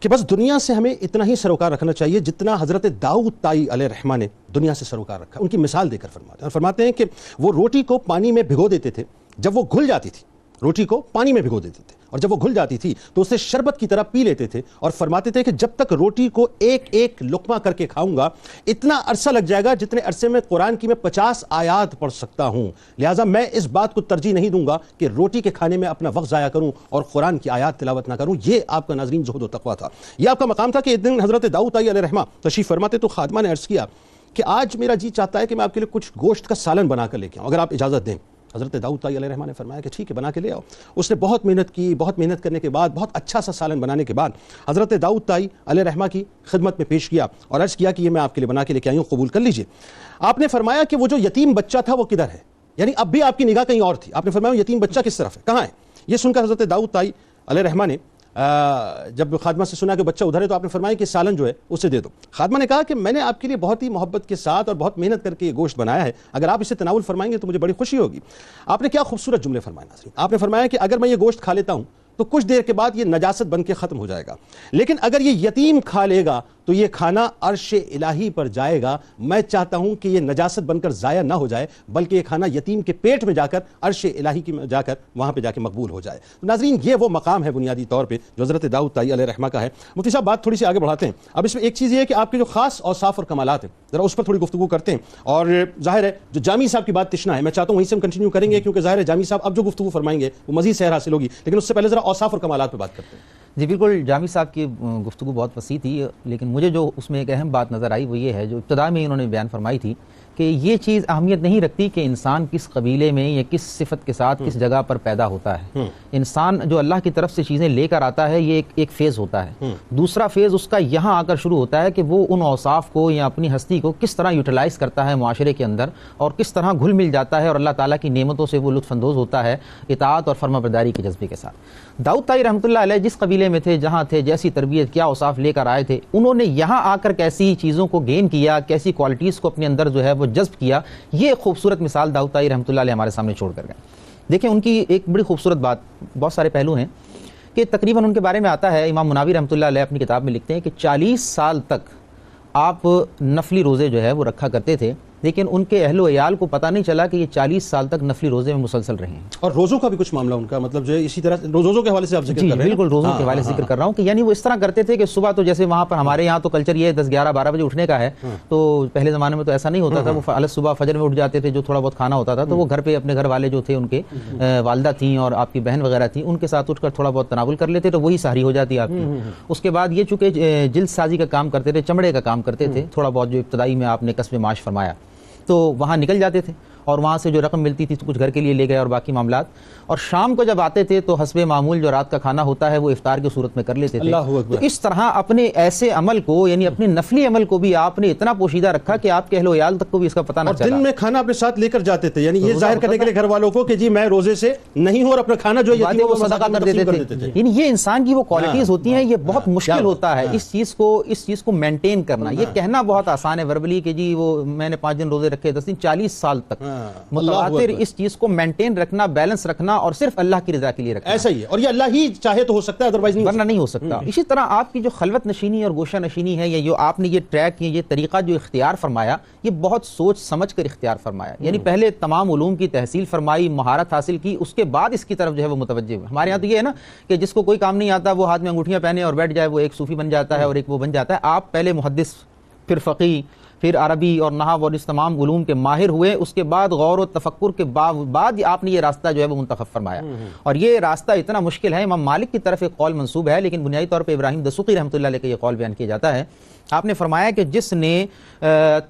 کہ بس دنیا سے ہمیں اتنا ہی سروکار رکھنا چاہیے جتنا حضرت داؤد طائی علیہ رحمہ نے دنیا سے سروکار رکھا۔ ان کی مثال دے کر فرماتے ہیں، اور فرماتے ہیں کہ وہ روٹی کو پانی میں بھگو دیتے تھے، جب وہ گھل جاتی تھی روٹی کو پانی میں بھگو دیتے تھے، اور جب وہ گھل جاتی تھی تو اسے شربت کی طرح پی لیتے تھے، اور فرماتے تھے کہ جب تک روٹی کو ایک ایک لقمہ کر کے کھاؤں گا اتنا عرصہ لگ جائے گا جتنے عرصے میں قرآن کی میں 50 آیات پڑھ سکتا ہوں، لہٰذا میں اس بات کو ترجیح نہیں دوں گا کہ روٹی کے کھانے میں اپنا وقت ضائع کروں اور قرآن کی آیات تلاوت نہ کروں۔ یہ آپ کا ناظرین زہد و تقویٰ تھا، یہ آپ کا مقام تھا کہ ایک دن حضرت داؤد طائی علیہ رحمہ تشریف فرماتے تو خادمہ نے عرض کیا کہ آج میرا جی چاہتا ہے کہ میں آپ کے لیے کچھ گوشت کا سالن بنا کر لے کے آؤں، اگر آپ اجازت دیں۔ حضرت داؤد طائی علیہ رحمہ نے فرمایا کہ ٹھیک ہے، بنا کے لے آؤ۔ اس نے بہت محنت کی، بہت محنت کرنے کے بعد بہت اچھا سا سالن بنانے کے بعد حضرت داؤد طائی علیہ رحمہ کی خدمت میں پیش کیا اور عرض کیا کہ یہ میں آپ کے لیے بنا کے لے کے آئی ہوں، قبول کر لیجئے۔ آپ نے فرمایا کہ وہ جو یتیم بچہ تھا وہ کدھر ہے؟ یعنی اب بھی آپ کی نگاہ کہیں اور تھی، آپ نے فرمایا یتیم بچہ کس طرف ہے، کہاں ہے؟ یہ سن کر حضرت داؤد طائی علیہ رحمہ نے جب خادمہ سے سنا کہ بچہ ادھر ہے تو آپ نے فرمایا کہ سالن جو ہے اسے دے دو۔ خادمہ نے کہا کہ میں نے آپ کے لیے بہت ہی محبت کے ساتھ اور بہت محنت کر کے یہ گوشت بنایا ہے، اگر آپ اسے تناول فرمائیں گے تو مجھے بڑی خوشی ہوگی۔ آپ نے کیا خوبصورت جملے فرمائے ناظرین، آپ نے فرمایا کہ اگر میں یہ گوشت کھا لیتا ہوں تو کچھ دیر کے بعد یہ نجاست بن کے ختم ہو جائے گا، لیکن اگر یہ یتیم کھا لے گا تو یہ کھانا عرش الہی پر جائے گا۔ میں چاہتا ہوں کہ یہ نجاست بن کر ضائع نہ ہو جائے، بلکہ یہ کھانا یتیم کے پیٹ میں جا کر عرش الہی کی جا کر وہاں پہ جا کے مقبول ہو جائے۔ ناظرین یہ وہ مقام ہے بنیادی طور پہ جو حضرت داؤد طائی علیہ رحمہ کا ہے۔ مفتی صاحب بات تھوڑی سی آگے بڑھاتے ہیں، اب اس میں ایک چیز یہ ہے کہ آپ کے جو خاص اوصاف اور کمالات ہیں ذرا اس پر تھوڑی گفتگو کرتے ہیں، اور ظاہر ہے جو جامی صاحب کی بات تشنا ہے میں چاہتا ہوں وہیں سے ہم کنٹینیو کریں گے، کیونکہ ظاہر ہے جامی صاحب اب جو گفتگو فرمائیں گے وہ مزید سیر حاصل ہوگی، لیکن اس سے پہلے ذرا اوصاف اور کمالات پہ بات کرتے ہیں۔ جی بالکل، جامی صاحب کی گفتگو بہت وسیع تھی، لیکن مجھے جو اس میں ایک اہم بات نظر آئی وہ یہ ہے جو ابتدا میں انہوں نے بیان فرمائی تھی کہ یہ چیز اہمیت نہیں رکھتی کہ انسان کس قبیلے میں یا کس صفت کے ساتھ کس جگہ پر پیدا ہوتا ہے. انسان جو اللہ کی طرف سے چیزیں لے کر آتا ہے یہ ایک فیز ہوتا ہے. دوسرا فیز اس کا یہاں آ کر شروع ہوتا ہے کہ وہ ان اوصاف کو یا اپنی ہستی کو کس طرح یوٹیلائز کرتا ہے معاشرے کے اندر اور کس طرح گھل مل جاتا ہے اور اللہ تعالیٰ کی نعمتوں سے وہ لطف اندوز ہوتا ہے اطاعت اور فرما برداری کے جذبے کے ساتھ. داؤد طائی رحمۃ اللہ علیہ جس قبیلے میں تھے، جہاں تھے، جیسی تربیت، کیا اوصاف لے کر آئے تھے، انہوں نے یہاں آ کر کیسی چیزوں کو گین کیا، کیسی کوالٹیز کو اپنے اندر جو ہے وہ جذب کیا، یہ ایک خوبصورت مثال داؤد طائی رحمۃ اللہ علیہ ہمارے سامنے چھوڑ کر گئے. دیکھیں ان کی ایک بڑی خوبصورت بات، بہت سارے پہلو ہیں کہ تقریباً ان کے بارے میں آتا ہے، امام مناوی رحمۃ اللہ علیہ اپنی کتاب میں لکھتے ہیں کہ 40 سال تک آپ نفلی روزے جو ہے وہ رکھا کرتے تھے، لیکن ان کے اہل و عیال کو پتہ نہیں چلا کہ یہ 40 سال تک نفلی روزے میں مسلسل رہے ہیں. اور روزوں کا بھی کچھ معاملہ ان کا، مطلب جو ہے اسی طرح روزوں کے حوالے سے آپ ذکر کر رہے ہیں. بالکل روزوں کے حوالے سے ذکر کر رہا ہوں کہ یعنی وہ اس طرح کرتے تھے کہ صبح تو جیسے وہاں پر ہمارے یہاں تو کلچر یہ 10 11 12 بجے اٹھنے کا ہے، تو پہلے زمانے میں تو ایسا نہیں ہوتا تھا. وہ صبح فجر میں اٹھ جاتے تھے، جو تھوڑا بہت کھانا ہوتا تھا تو وہ گھر پہ اپنے گھر والے جو تھے ان کے والدہ تھیں اور آپ کی بہن وغیرہ تھیں، ان کے ساتھ اٹھ کر تھوڑا بہت تناول کر لیتے تو وہی سحری ہو جاتی آپ کی. اس کے بعد یہ چونکہ جلد سازی کا کام کرتے تھے، چمڑے کا کام کرتے تھے، تھوڑا بہت جو ابتدائی میں آپ نے کسب معاش فرمایا، تو وہاں نکل جاتے تھے اور وہاں سے جو رقم ملتی تھی تو کچھ گھر کے لیے لے گئے اور باقی معاملات. اور شام کو جب آتے تھے تو حسب معمول جو رات کا کھانا ہوتا ہے وہ افطار کی صورت میں کر لیتے تھے. تو اس طرح اپنے ایسے عمل کو، یعنی اپنے نفلی عمل کو بھی آپ نے اتنا پوشیدہ رکھا کہ آپ کے اہل و عیال تک کو بھی اس کا پتہ نہ چلا. اور دن میں کھانا اپنے ساتھ لے کر جاتے تھے، یعنی یہ ظاہر کرنے کے لیے گھر والوں کو کہ جی میں روزے سے نہیں ہوں، اور اپنا کھانا جو یتیموں کو صدقہ کر دیتے تھے. یعنی یہ انسان کی وہ کوالٹیز ہوتی ہیں، یہ بہت مشکل ہوتا ہے اس چیز کو مینٹین کرنا. یہ کہنا بہت آسان ہے وربلی کہ جی وہ میں نے 5 دن روزے رکھے، 10 دن، 40 سال تک متواتر اس چیز کو مینٹین رکھنا، بیلنس رکھنا اور صرف اللہ کی رضا کے لیے رکھنا. ایسا ہی ہے، اور یہ اللہ ہی چاہے تو ہو سکتا ہے، ادروائز نہیں، ورنہ نہیں ہو سکتا. اسی طرح آپ کی جو خلوت نشینی اور گوشہ نشینی ہے، یا جو آپ نے یہ ٹریک، یہ طریقہ جو اختیار فرمایا، یہ بہت سوچ سمجھ کر اختیار فرمایا. یعنی پہلے تمام علوم کی تحصیل فرمائی، مہارت حاصل کی، اس کے بعد اس کی طرف جو ہے وہ متوجہ ہوئے. ہمارے یہاں تو یہ ہے نا کہ جس کو کوئی کام نہیں آتا وہ ہاتھ میں انگوٹھیاں پہنے اور بیٹھ جائے، وہ ایک صوفی بن جاتا ہے اور ایک وہ بن جاتا ہے. آپ پہلے محدث، پھر فقیہ، پھر عربی اور نحو اور اس تمام علوم کے ماہر ہوئے. اس کے بعد غور و تفکر کے بعد آپ نے یہ راستہ جو ہے وہ منتخب فرمایا. اور یہ راستہ اتنا مشکل ہے، امام مالک کی طرف ایک قول منسوب ہے، لیکن بنیادی طور پہ ابراہیم دسوقی رحمۃ اللہ علیہ کا یہ قول بیان کیا جاتا ہے. آپ نے فرمایا کہ جس نے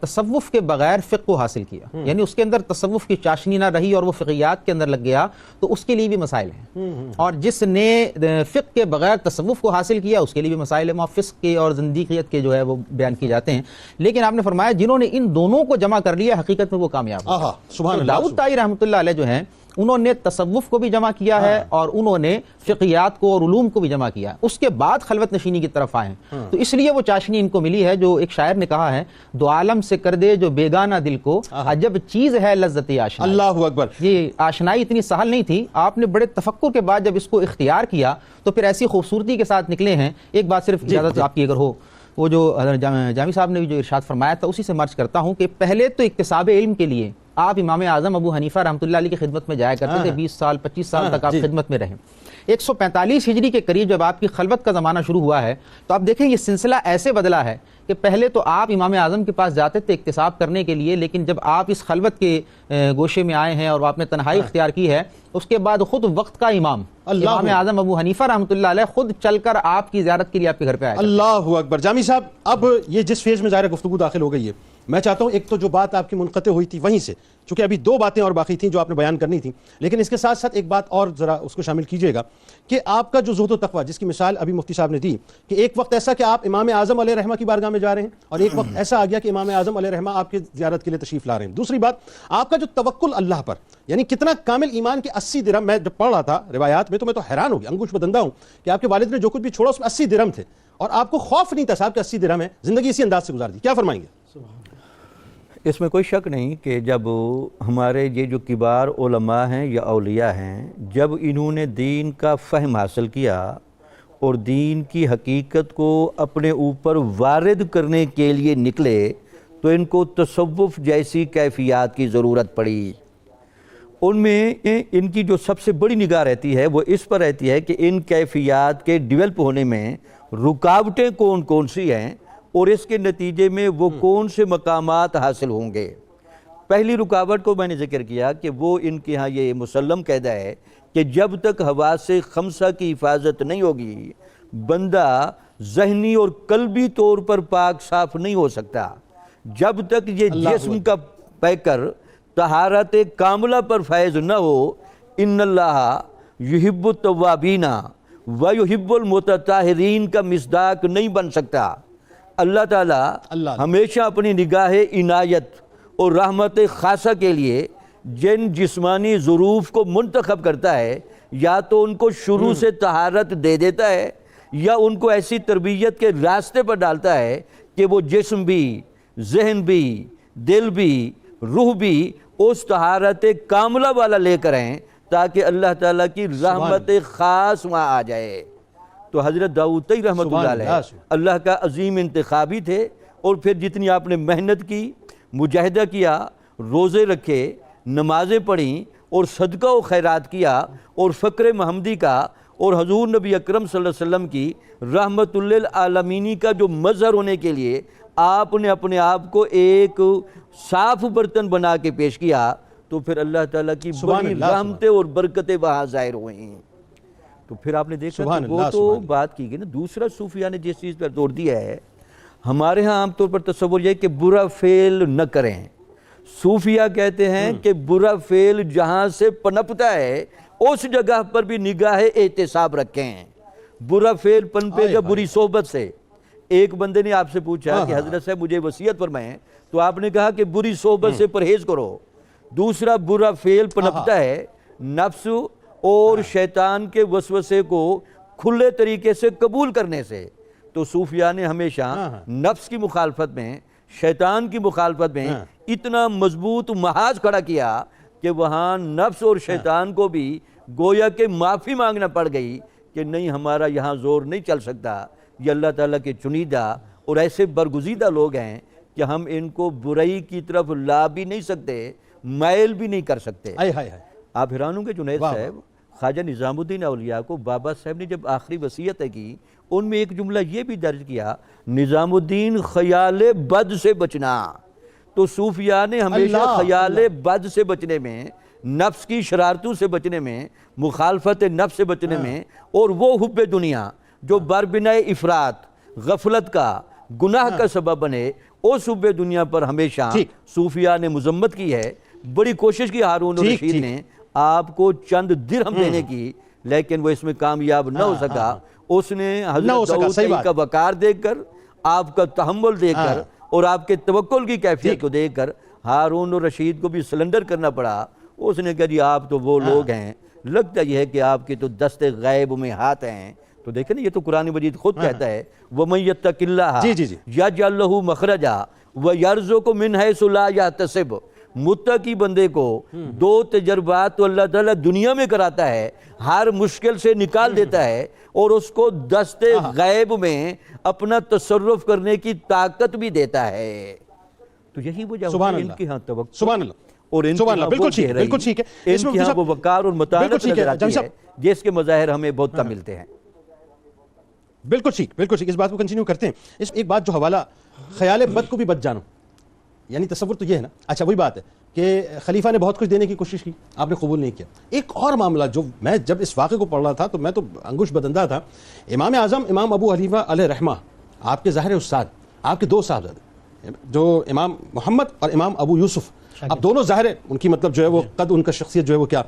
تصوف کے بغیر فقہ کو حاصل کیا، یعنی اس کے اندر تصوف کی چاشنی نہ رہی اور وہ فقہیات کے اندر لگ گیا، تو اس کے لیے بھی مسائل ہیں. اور جس نے فقہ کے بغیر تصوف کو حاصل کیا، اس کے لیے بھی مسائل ہیں. فسق کے اور زندیقیت کے جو ہے وہ بیان کیے جاتے ہیں. لیکن آپ نے فرمایا جنہوں نے ان دونوں کو جمع کر لیا حقیقت میں وہ کامیاب ہوئے. داؤد طائی رحمۃ اللہ علیہ جو ہیں انہوں نے تصوف کو بھی جمع کیا ہے اور انہوں نے فقہیات کو اور علوم کو بھی جمع کیا ہے. اس کے بعد خلوت نشینی کی طرف آئے ہیں، تو اس لیے وہ چاشنی ان کو ملی ہے. جو ایک شاعر نے کہا ہے، دو عالم سے کر دے جو بیگانہ دل کو، عجب چیز ہے لذت آشنائی. اللہ اکبر. یہ آشنائی اتنی سہل نہیں تھی. آپ نے بڑے تفکر کے بعد جب اس کو اختیار کیا تو پھر ایسی خوبصورتی کے ساتھ نکلے ہیں. ایک بات صرف اجازت آپ کی اگر ہو، وہ جو جامی صاحب نے جو ارشاد فرمایا تھا اسی سے مرچ کرتا ہوں کہ پہلے تو اکتساب علم کے لیے آپ امام اعظم ابو حنیفہ رحمۃ اللہ علیہ کی خدمت میں جایا کرتے تھے. 20 سال 25 سال تک آپ خدمت میں رہے. 145 ہجری کے قریب جب آپ کی خلوت کا زمانہ شروع ہوا ہے تو آپ دیکھیں یہ سلسلہ ایسے بدلا ہے کہ پہلے تو آپ امام اعظم کے پاس جاتے تھے اکتساب کرنے کے لیے، لیکن جب آپ اس خلوت کے گوشے میں آئے ہیں اور آپ نے تنہائی اختیار کی ہے، اس کے بعد خود وقت کا امام اعظم ابو حنیفہ رحمۃ اللہ علیہ خود چل کر آپ کی زیارت کے لیے آپ کے گھر پہ آئے. اللہ اکبر. جامی صاحب، اب یہ جس فیز میں ظاہر گفتگو داخل ہو گئی ہے، میں چاہتا ہوں ایک تو جو بات آپ کی منقطع ہوئی تھی وہیں سے، چونکہ ابھی 2 باتیں اور باقی تھیں جو آپ نے بیان کرنی تھیں، لیکن اس کے ساتھ ساتھ ایک بات اور ذرا اس کو شامل کیجئے گا کہ آپ کا جو زہد و تقویٰ، جس کی مثال ابھی مفتی صاحب نے دی کہ ایک وقت ایسا کہ آپ امام اعظم علیہ رحمہ کی بارگاہ میں جا رہے ہیں، اور ایک وقت ایسا آ گیا کہ امام اعظم علیہ رحمہ آپ کی زیارت کے لیے تشریف لا رہے ہیں. دوسری بات، آپ کا جو توکل اللہ پر، یعنی کتنا کامل ایمان کے 80 درہم، میں جب پڑھ رہا تھا روایات میں تو میں تو حیران ہو گیا، انگوش بدندہ ہوں کہ آپ کے والد نے جو کچھ بھی چھوڑا اس میں 80 درہم تھے، اور آپ کو خوف نہیں تھا صاحب کہ 80 درہم ہے، زندگی اسی انداز سے گزار دی. کیا فرمائیں گے؟ اس میں کوئی شک نہیں کہ جب ہمارے یہ جو کبار علماء ہیں یا اولیاء ہیں، جب انہوں نے دین کا فہم حاصل کیا اور دین کی حقیقت کو اپنے اوپر وارد کرنے کے لیے نکلے تو ان کو تصوف جیسی کیفیات کی ضرورت پڑی. ان میں ان کی جو سب سے بڑی نگاہ رہتی ہے وہ اس پر رہتی ہے کہ ان کیفیات کے ڈیولپ ہونے میں رکاوٹیں کون کون سی ہیں اور اس کے نتیجے میں وہ کون سے مقامات حاصل ہوں گے. پہلی رکاوٹ کو میں نے ذکر کیا کہ وہ ان کے ہاں یہ مسلم قاعدہ ہے کہ جب تک حواس خمسہ کی حفاظت نہیں ہوگی بندہ ذہنی اور قلبی طور پر پاک صاف نہیں ہو سکتا. جب تک یہ جسم کا پہ کر طہارت کاملہ پر فیض نہ ہو، ان اللہ یحب التوابین و یحب المتطہرین کا مصداق نہیں بن سکتا۔ اللہ تعالیٰ ہمیشہ اپنی نگاہ عنایت اور رحمت خاصہ کے لیے جن جسمانی ظروف کو منتخب کرتا ہے، یا تو ان کو شروع سے طہارت دے دیتا ہے، یا ان کو ایسی تربیت کے راستے پر ڈالتا ہے کہ وہ جسم بھی، ذہن بھی، دل بھی، روح بھی اس طہارت کاملہ والا لے کر آئیں، تاکہ اللہ تعالیٰ کی رحمت خاص وہاں آ جائے۔ تو حضرت داؤد طیی رحمۃ اللہ علیہ اللہ کا عظیم انتخابی تھے، اور پھر جتنی آپ نے محنت کی، مجاہدہ کیا، روزے رکھے، نمازیں پڑھیں، اور صدقہ و خیرات کیا، اور فقر محمدی کا، اور حضور نبی اکرم صلی اللہ علیہ وسلم کی رحمت للعالمینی کا جو مظہر ہونے کے لیے آپ نے اپنے آپ کو ایک صاف برتن بنا کے پیش کیا، تو پھر اللہ تعالیٰ کی بڑی رحمتیں اور برکتیں وہاں ظاہر ہوئے ہیں۔ تو پھر آپ نے دیکھا کہ وہ تو بات کی گئی نا۔ دوسرا صوفیہ نے جس چیز پر زور دیا ہے، ہمارے ہاں عام طور پر تصور یہ ہے کہ برا فعل نہ کریں۔ صوفیہ کہتے ہیں کہ برا فعل جہاں سے پنپتا ہے اس جگہ پر بھی نگاہ احتساب رکھیں۔ برا فعل پنپے گا بری صحبت سے۔ ایک بندے نے آپ سے پوچھا کہ حضرت صاحب مجھے وصیت فرمائیں، تو آپ نے کہا کہ بری صحبت سے پرہیز کرو۔ دوسرا برا فعل پنپتا ہے نفس اور شیطان کے وسوسے کو کھلے طریقے سے قبول کرنے سے۔ تو صوفیاء نے ہمیشہ نفس کی مخالفت میں، شیطان کی مخالفت میں اتنا مضبوط محاذ کھڑا کیا کہ وہاں نفس اور شیطان کو بھی گویا کہ معافی مانگنا پڑ گئی کہ نہیں، ہمارا یہاں زور نہیں چل سکتا، یہ اللہ تعالیٰ کے چنیدہ اور ایسے برگزیدہ لوگ ہیں کہ ہم ان کو برائی کی طرف لا بھی نہیں سکتے، مائل بھی نہیں کر سکتے۔ آپ حیران ہوں گے جنید صاحب، خواجہ نظام الدین اولیاء کو بابا صاحب نے جب آخری وصیتیں کی، ان میں ایک جملہ یہ بھی درج کیا، نظام الدین خیال بد سے بچنا۔ تو صوفیاء نے ہمیشہ خیال بد سے بچنے میں، نفس کی شرارتوں سے بچنے میں، مخالفت نفس سے بچنے میں، اور وہ حب دنیا جو بربنائے افراط، غفلت کا، گناہ کا سبب بنے، اس حب دنیا پر ہمیشہ صوفیاء نے مذمت کی ہے۔ بڑی کوشش کی ہارون الرشید نے آپ کو چند درہم دینے کی، لیکن وہ اس میں کامیاب نہ ہو سکا۔ اس نے حضرت داؤد کا وقار دیکھ کر، آپ کا تحمل دیکھ کر، اور آپ کے توکل کی کیفیت کو دیکھ کر ہارون الرشید کو بھی سلنڈر کرنا پڑا۔ اس نے کہا جی آپ تو وہ لوگ ہیں، لگتا یہ ہے کہ آپ کے تو دست غیب میں ہاتھ ہیں۔ تو دیکھیں نا، یہ تو قرآن مجید خود کہتا ہے وَمَن يَتَّقِ اللَّهَ يَجْعَل لَّهُ مَخْرَجًا وَيَرْزُقْهُ مِنْ حَيْثُ لَا يَحْتَسِبُ۔ متقی بندے کو دو تجربات تو اللہ تعالیٰ دنیا میں کراتا ہے، ہر مشکل سے نکال دیتا ہے، اور اس کو دست غیب میں اپنا تصرف کرنے کی طاقت بھی دیتا ہے۔ تو یہی وجہ ہے ان کی ہاں توقع، سبحان اللہ، اور ان کی ہاں وہ چہرہ، ان کی ہاں وہ وقار اور متانت نظر آتی ہے، جس کے مظاہر ہمیں بہت کم ملتے ہیں۔ بالکل ٹھیک، بالکل ٹھیک، اس بات کو کنٹینیو کرتے ہیں۔ اس ایک بات جو حوالہ خیال بد کو بھی بچ جانو، یعنی تصور تو یہ ہے نا، اچھا وہی بات ہے کہ خلیفہ نے بہت کچھ دینے کی کوشش کی، آپ نے قبول نہیں کیا۔ ایک اور معاملہ جو میں جب اس واقعے کو پڑھ رہا تھا تو میں تو انگوش بدندہ تھا۔ امام اعظم امام ابو حنیفہ علیہ رحمہ، آپ کے ظاہر استاد، آپ کے دو صاحبزادے جو امام محمد اور امام ابو یوسف، اب دونوں ظاہر ان کی مطلب جو ہے وہ قد، ان کا شخصیت جو ہے وہ کیا،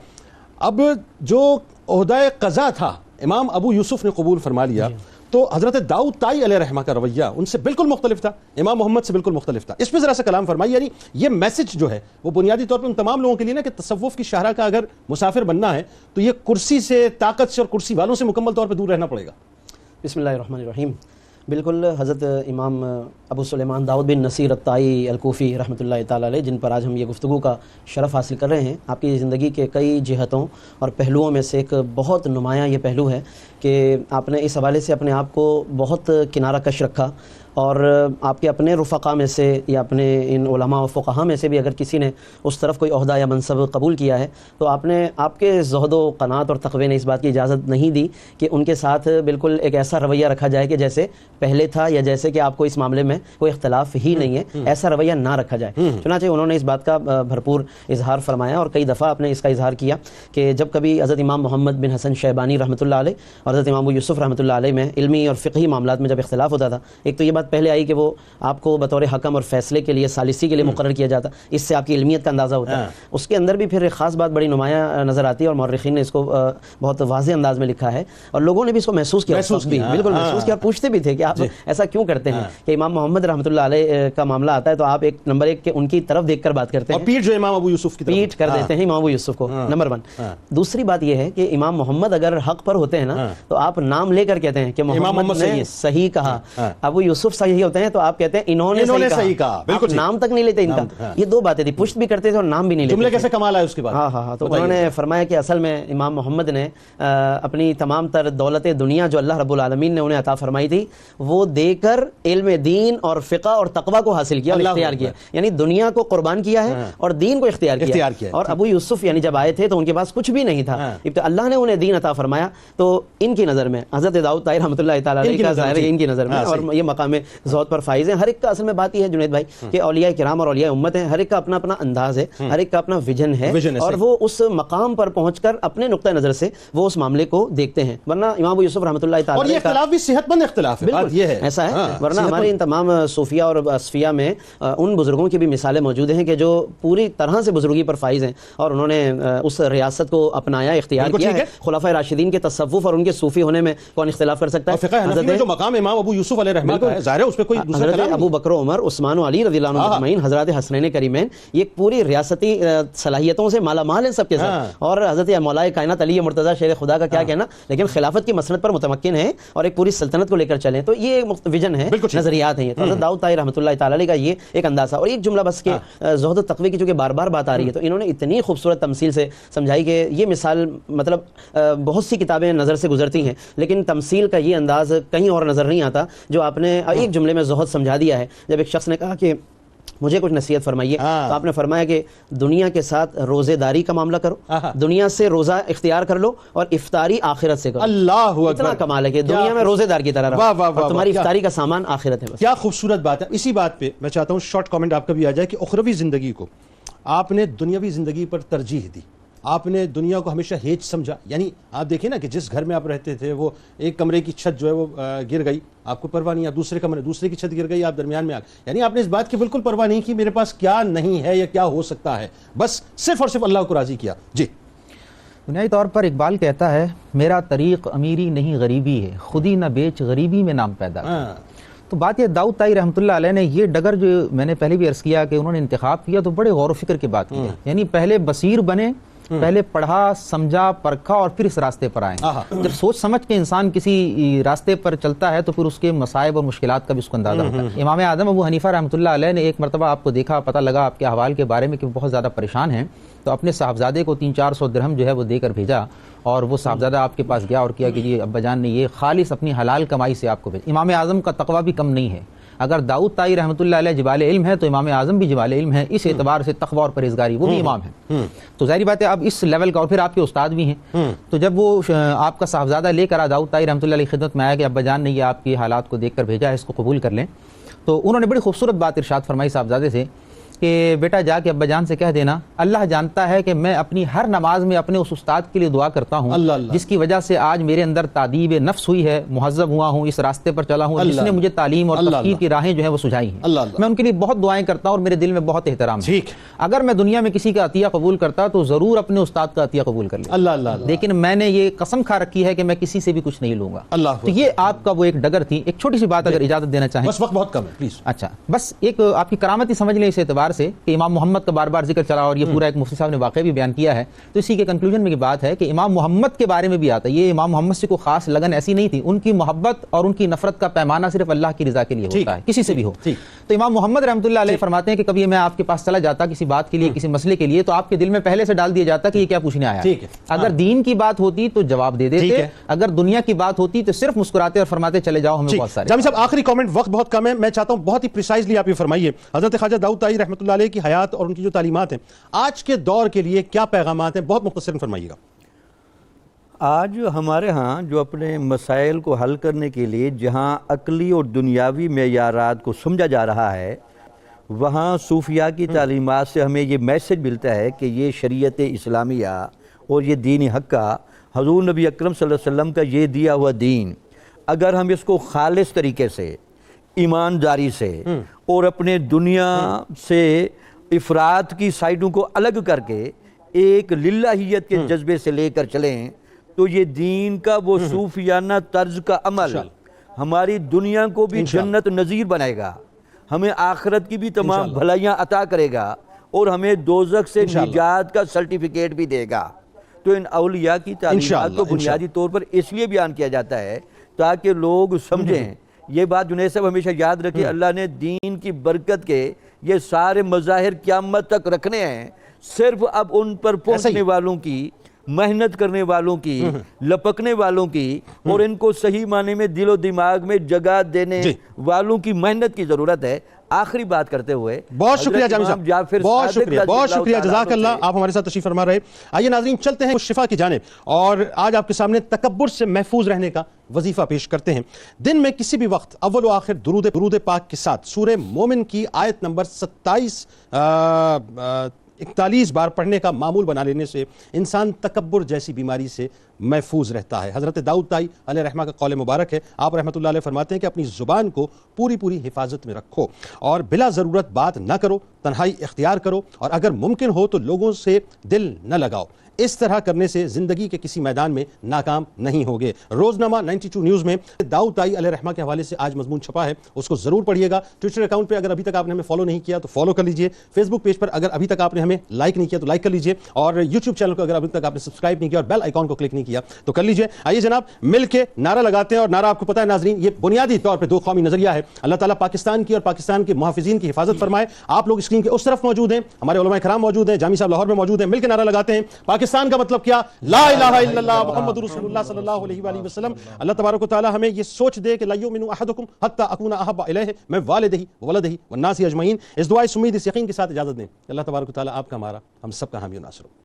اب جو عہدہ قضا تھا امام ابو یوسف نے قبول فرما لیا، تو حضرت داؤد طائی علیہ رحمہ کا رویہ ان سے بالکل مختلف تھا، امام محمد سے بالکل مختلف تھا۔ اس پہ ذرا سا کلام فرمائی، یعنی یہ میسج جو ہے وہ بنیادی طور پہ ان تمام لوگوں کے لیے نا کہ تصوف کی شاہراہ کا اگر مسافر بننا ہے تو یہ کرسی سے، طاقت سے اور کرسی والوں سے مکمل طور پہ دور رہنا پڑے گا۔ بسم اللہ الرحمن الرحیم۔ بالکل حضرت امام ابو سلیمان داؤد بن نصیر الطائی الکوفی رحمۃ اللہ تعالیٰ علیہ، جن پر آج ہم یہ گفتگو کا شرف حاصل کر رہے ہیں، آپ کی زندگی کے کئی جہتوں اور پہلوؤں میں سے ایک بہت نمایاں یہ پہلو ہے کہ آپ نے اس حوالے سے اپنے آپ کو بہت کنارہ کش رکھا، اور آپ کے اپنے رفقا میں سے یا اپنے ان علماء و فقہا میں سے بھی اگر کسی نے اس طرف کوئی عہدہ یا منصب قبول کیا ہے تو آپ کے زہد و قناعت اور تقوی نے اس بات کی اجازت نہیں دی کہ ان کے ساتھ بالکل ایک ایسا رویہ رکھا جائے کہ جیسے پہلے تھا، یا جیسے کہ آپ کو اس معاملے میں کوئی اختلاف ہی نہیں ہے، ایسا رویہ نہ رکھا جائے۔ چنانچہ انہوں نے اس بات کا بھرپور اظہار فرمایا، اور کئی دفعہ آپ نے اس کا اظہار کیا کہ جب کبھی حضرت امام محمد بن حسن شیبانی رحمۃ اللہ علیہ اور حضرت امام ابو یوسف رحمۃ اللہ علیہ میں علمی اور فقہی معاملات میں جب اختلاف ہوتا تھا، ایک تو یہ بات بات پہلے آئی کہ وہ آپ کو بطور حکم اور فیصلے کے لیے ثالثی کے لیے مقرر کیا جاتا، اس سے آپ کی علمیت کا اندازہ ہوتا ہے. اس کے اندر بھی پھر ایک خاص بات بڑی نمایاں نظر آتی ہے، اور مورخین نے اس کو بہت واضح انداز میں لکھا ہے، اور لوگوں نے بھی اس کو محسوس کیا، بالکل محسوس کیا، پوچھتے بھی تھے کہ آپ ایسا کیوں کرتے ہیں کہ امام محمد رحمۃ اللہ علیہ کا معاملہ آتا ہے تو آپ ایک نمبر ایک کہ ان کی طرف دیکھ کر بات کرتے ہیں، اور پیٹ جو امام ابو یوسف کی طرف پیٹ کر دیتے ہیں امام ابو یوسف کو، نمبر 1. دوسری بات یہ ہے کہ امام محمد اگر حق پر ہوتے ہیں نا تو آپ نام لے کر کہتے ہیں کہ محمد نے صحیح کہا، ابو یوسف صحیح ہوتے ہیں تو آپ کہتے ہیں انہوں نے صحیح کہا، بالکل نام تک نہیں لیتے ان کا. یہ دو باتیں تھی، پشت بھی کرتے تھے اور نام بھی نہیں لیتے. جملے کیسے کمال آئے اس کے بعد. ہاں تو انہوں نے فرمایا کہ اصل میں امام محمد نے اپنی تمام تر دولت دنیا جو اللہ رب العالمین نے انہیں عطا فرمائی تھی وہ دے کر علم دین اور فقہ اور تقوی کو حاصل کیا اور اختیار کیا، یعنی دنیا کو قربان کیا ہے اور دین کو اختیار کیا. اور ابو یوسف یعنی جب آئے تھے تو ان کے پاس کچھ بھی نہیں تھا، اللہ نے انہیں دین عطا فرمایا. تو ان کی نظر میں حضرت داؤد طاہر رحمۃ اللہ تعالی علیہ کا ظاہر ہے ان کی نظر میں، اور یہ مقام زہد پر فائز ہے. ہر ایک کا اصل میں بات یہ ہے جنید بھائی کہ اولیاء کرام اور اولیاء امت ہیں، ہر ایک کا اپنا اپنا انداز ہے، ہر ایک کا اپنا ویژن ہے، اور وہ اس مقام پر پہنچ کر اپنے نقطہ نظر سے وہ اس معاملے کو دیکھتے ہیں. ورنہ امام ابو یوسف رحمۃ اللہ تعالی اور یہ اختلاف بھی صحت مند اختلاف ہے، بات یہ ہے ایسا ہے. ورنہ ہمارے ان تمام صوفیہ اور اصفیاء میں ان بزرگوں کی بھی مثالیں موجود ہیں کہ جو پوری طرح سے بزرگی پر فائز ہیں اور انہوں نے اس ریاست کو اپنایا، اختیار کیا ہے. خلفائے راشدین کے تصوف اور ان کے صوفی ہونے میں کون اختلاف کر سکتا ہے؟ فقہ حنفی میں جو مقام امام ابو یوسف علیہ رحمۃ اللہ ہے ظاہر ہے اس پہ کوئی دوسرا حضرت ابو بکر و عمر، عثمان و علی رضی اللہ عنہ اجمعین، حضرات حسنین کریمین، یہ پوری ریاستی صلاحیتوں سے مالا مال ہیں سب کے ساتھ. اور حضرت مولا کائنات علی مرتضیٰ شیر خدا کا کیا کہنا، لیکن خلافت کی مسند پر متمکن ہیں اور ایک پوری سلطنت کو لے کر چلیں. تو یہ ویژن ہے، نظریات ہیں. حضرت داؤد طاہر رحمۃ اللہ تعالی علیہ کا یہ ایک اندازہ. اور ایک جملہ بس کہ زہد و تقوی کی چونکہ بار بار بات آ رہی ہے تو انہوں نے اتنی خوبصورت تمثیل سے سمجھائی کہ یہ مثال مطلب بہت سی کتابیں نظر سے گزرتی ہیں لیکن تمثیل کا یہ انداز کہیں اور نظر نہیں آتا جو آپ نے ایک جملے میں زہد سمجھا دیا ہے. جب ایک شخص نے کہا کہ مجھے کچھ نصیحت فرمائیے تو آپ نے فرمایا کہ دنیا کے ساتھ روزے داری کا معاملہ کرو، دنیا سے روزہ اختیار کر لو اور افطاری آخرت سے کرو. اللہ اکبر، اتنا کمال ہے کہ دنیا میں روزے دار کی طرح رہو اور تمہاری افطاری کا سامان آخرت ہے. کیا خوبصورت بات ہے. اسی بات پہ میں چاہتا ہوں شارٹ کامنٹ آپ کا بھی آ جائے کہ اخروی زندگی کو آپ نے دنیاوی زندگی پر ترجیح دی، آپ نے دنیا کو ہمیشہ ہیچ سمجھا. یعنی آپ دیکھیں نا کہ جس گھر میں آپ رہتے تھے وہ ایک کمرے کی چھت جو ہے وہ گر گئی، آپ کو پرواہ نہیں. آپ دوسرے کی چھت گر گئی، آپ درمیان میں آ گئے. یعنی آپ نے اس بات کی بالکل پرواہ نہیں کی میرے پاس کیا نہیں ہے یا کیا ہو سکتا ہے، بس صرف اور صرف اللہ کو راضی کیا. جی بنیادی طور پر اقبال کہتا ہے میرا طریق امیری نہیں غریبی ہے، خودی نہ بیچ غریبی میں نام پیدا کر. تو بات یہ داؤد طاہر رحمۃ اللہ علیہ نے یہ ڈگر جو میں نے پہلے بھی عرض کیا کہ انہوں نے انتخاب کیا تو بڑے غور و فکر کی بات کی. یعنی پہلے بصیر بنے، پہلے پڑھا سمجھا پرکھا اور پھر اس راستے پر آئیں. جب سوچ سمجھ کے انسان کسی راستے پر چلتا ہے تو پھر اس کے مصائب اور مشکلات کا بھی اس کو اندازہ ہوتا ہے. امام اعظم ابو حنیفہ رحمۃ اللہ علیہ نے ایک مرتبہ آپ کو دیکھا، پتہ لگا آپ کے احوال کے بارے میں کہ وہ بہت زیادہ پریشان ہیں، تو اپنے صاحبزادے کو 300-400 درہم جو ہے وہ دے کر بھیجا اور وہ صاحبزادہ آپ کے پاس گیا اور کیا کہ یہ ابا جان نے یہ خالص اپنی حلال کمائی سے آپ کو بھیجا. امام اعظم کا تقویٰ بھی کم نہیں ہے. اگر داؤد طاہر رحمۃ اللہ علیہ جبال علم ہے تو امام اعظم بھی جبال علم ہے. اس اعتبار سے تقویٰ اور پرہیزگاری وہ بھی امام ہے. تو ظاہری بات ہے اب اس لیول کا، اور پھر آپ کے استاد بھی ہیں. تو جب وہ آپ کا صاحبزادہ لے کر داؤد طاہر رحمۃ اللہ علیہ خدمت میں آیا کہ ابا جان نے یہ آپ کی حالات کو دیکھ کر بھیجا ہے، اس کو قبول کر لیں. تو انہوں نے بڑی خوبصورت بات ارشاد فرمائی صاحبزادے سے کہ بیٹا جا کے ابا جان سے کہہ دینا اللہ جانتا ہے کہ میں اپنی ہر نماز میں اپنے اس استاد کے لیے دعا کرتا ہوں جس کی وجہ سے آج میرے اندر تعدیب نفس ہوئی ہے، مہذب ہوا ہوں، اس راستے پر چلا ہوں، جس نے مجھے تعلیم اور تفقیہ کی راہیں جو ہیں وہ سجھائی ہیں. میں ان کے لیے بہت دعائیں کرتا ہوں اور میرے دل میں بہت احترام ہے. اگر میں دنیا میں کسی کا عطیہ قبول کرتا تو ضرور اپنے استاد کا عطیہ قبول کر لیتا، لیکن میں نے یہ قسم کھا رکھی ہے کہ میں کسی سے بھی کچھ نہیں لوں گا. تو یہ آپ کا وہ ایک ڈگر تھی. ایک چھوٹی سی بات اگر اجازت دینا چاہیں، بس وقت بہت کم ہے پلیز. اچھا بس ایک آپ کی کرامت ہی سمجھ لیں اس اعتبار سے کہ امام محمد کا بار بار ذکر چلا اور یہ پورا ایک مفتی صاحب نے واقعہ بھی بیان کیا ہے. تو اسی کے کنکلوژن میں یہ بات ہے کہ امام محمد کے بارے میں بھی آتا ہے. یہ امام محمد سے کوئی خاص لگن ایسی نہیں تھی، ان کی محبت اور ان کی نفرت کا پیمانہ صرف اللہ کی رضا کے لیے ہوتا ہے، کسی سے بھی ہو. تو امام محمد رحمۃ اللہ علیہ فرماتے ہیں کہ کبھی میں آپ کے پاس چلا جاتا کسی بات کے لیے، کسی مسئلے کے لیے، تو آپ کے دل میں پہلے سے ڈال دیا جاتا کہ یہ کیا پوچھنے آیا ہے. اگر دین کی بات ہوتی تو جواب دے دیتے، اگر دنیا کی بات ہوتی تو صرف مسکراتے اور فرماتے چلے جاؤ ہمیں بہت سارے. جامی صاحب آخری کامنٹ، وقت بہت کم ہے، میں چاہتا ہوں بہت ہی پریسائزلی آپ یہ فرمائیے حضرت خواجہ داؤد طاہر رحمۃ اللہ علیہ کی حیات اور ان کی جو تعلیمات ہیں آج کے دور کے لیے کیا پیغامات ہیں، بہت مختصراً فرمائیے گا. آج ہمارے ہاں جو اپنے مسائل کو حل کرنے کے لیے جہاں عقلی اور دنیاوی معیارات کو سمجھا جا رہا ہے، وہاں صوفیاء کی تعلیمات سے ہمیں یہ میسج ملتا ہے کہ یہ شریعت اسلامیہ اور یہ دین حق کا، حضور نبی اکرم صلی اللہ علیہ وسلم کا یہ دیا ہوا دین، اگر ہم اس کو خالص طریقے سے ایمانداری سے اور اپنے دنیا سے افراد کی سائڈوں کو الگ کر کے ایک للہیت کے جذبے سے لے کر چلیں تو یہ دین کا وہ صوفیانہ طرز کا عمل ہماری دنیا کو بھی جنت نظیر بنائے گا، ہمیں آخرت کی بھی تمام بھلائیاں عطا کرے گا اور ہمیں دوزخ سے نجات کا سرٹیفکیٹ بھی دے گا۔ تو ان اولیاء کی تعلیمات کو بنیادی طور پر اس لیے بیان کیا جاتا ہے تاکہ لوگ سمجھیں۔ یہ بات جنید صاحب ہمیشہ یاد رکھیں، اللہ نے دین کی برکت کے یہ سارے مظاہر قیامت تک رکھنے ہیں، صرف اب ان پر پہنچنے والوں کی، محنت کرنے والوں کی، لپکنے والوں کی اور ان کو صحیح معنی میں دل و دماغ میں جگہ دینے والوں کی محنت کی ضرورت ہے۔ آخری بات کرتے ہوئے بہت شکریہ جامی صاحب، بہت شکریہ، جزاک اللہ، آپ ہمارے ساتھ تشریف فرما رہے۔ آئیے ناظرین چلتے ہیں کچھ شفا کی جانب، اور آج آپ کے سامنے تکبر سے محفوظ رہنے کا وظیفہ پیش کرتے ہیں۔ دن میں کسی بھی وقت اول و آخر درود پاک کے ساتھ سورہ مومن کی آیت نمبر 41 بار پڑھنے کا معمول بنا لینے سے انسان تکبر جیسی بیماری سے محفوظ رہتا ہے۔ حضرت داؤد طائی علیہ رحمہ کا قول مبارک ہے، آپ رحمۃ اللہ علیہ فرماتے ہیں کہ اپنی زبان کو پوری حفاظت میں رکھو اور بلا ضرورت بات نہ کرو، تنہائی اختیار کرو، اور اگر ممکن ہو تو لوگوں سے دل نہ لگاؤ۔ اس طرح کرنے سے زندگی کے کسی میدان میں ناکام نہیں ہوگے۔ روزنامہ 92 نیوز میں داؤد طائی علیہ رحمہ کے حوالے سے آج مضمون چھپا ہے، اس کو ضرور پڑھیے گا۔ ٹویٹر اکاؤنٹ پہ اگر ابھی تک آپ نے ہمیں فالو نہیں کیا تو فالو کر لیجئے، فیس بک پیج پر اگر ابھی تک آپ نے ہمیں لائک نہیں کیا تو لائک کر لیجئے، اور یوٹیوب چینل کو اگر ابھی تک آپ نے سبسکرائب نہیں کیا اور بیل آئیکن کو کلک نہیں کیا تو کر لیجئے۔ آئیے جناب مل کے نعرہ لگاتے ہیں، اور نعرہ آپ کو پتہ ہے ناظرین، یہ بنیادی طور پہ دو قومی نظریہ ہے۔ اللہ تعالیٰ پاکستان کی اور پاکستان کے محافظین کی حفاظت فرمائے۔ آپ لوگ اسکرین کے اس طرف موجود ہیں، ہمارے علماء کرام موجود ہیں، جامی صاحب لاہور میں موجود ہیں، مل کے نعرہ لگاتے ہیں پاکستان کا مطلب کیا؟ لا الہ الا اللہ محمد رسول اللہ صلی اللہ علیہ وآلہ وسلم۔ اللہ تبارک و تعالی ہمیں یہ سوچ دے کہ لا یؤمن احدکم حتی اکون احب الیہ من والدہ وولدہ والناس اجمعین۔ اس دعائے امید، اس یقین کے ساتھ اجازت دیں، اللہ تبارک و تعالی آپ کا، ہمارا، ہم سب کا حامی و ناصر ہو۔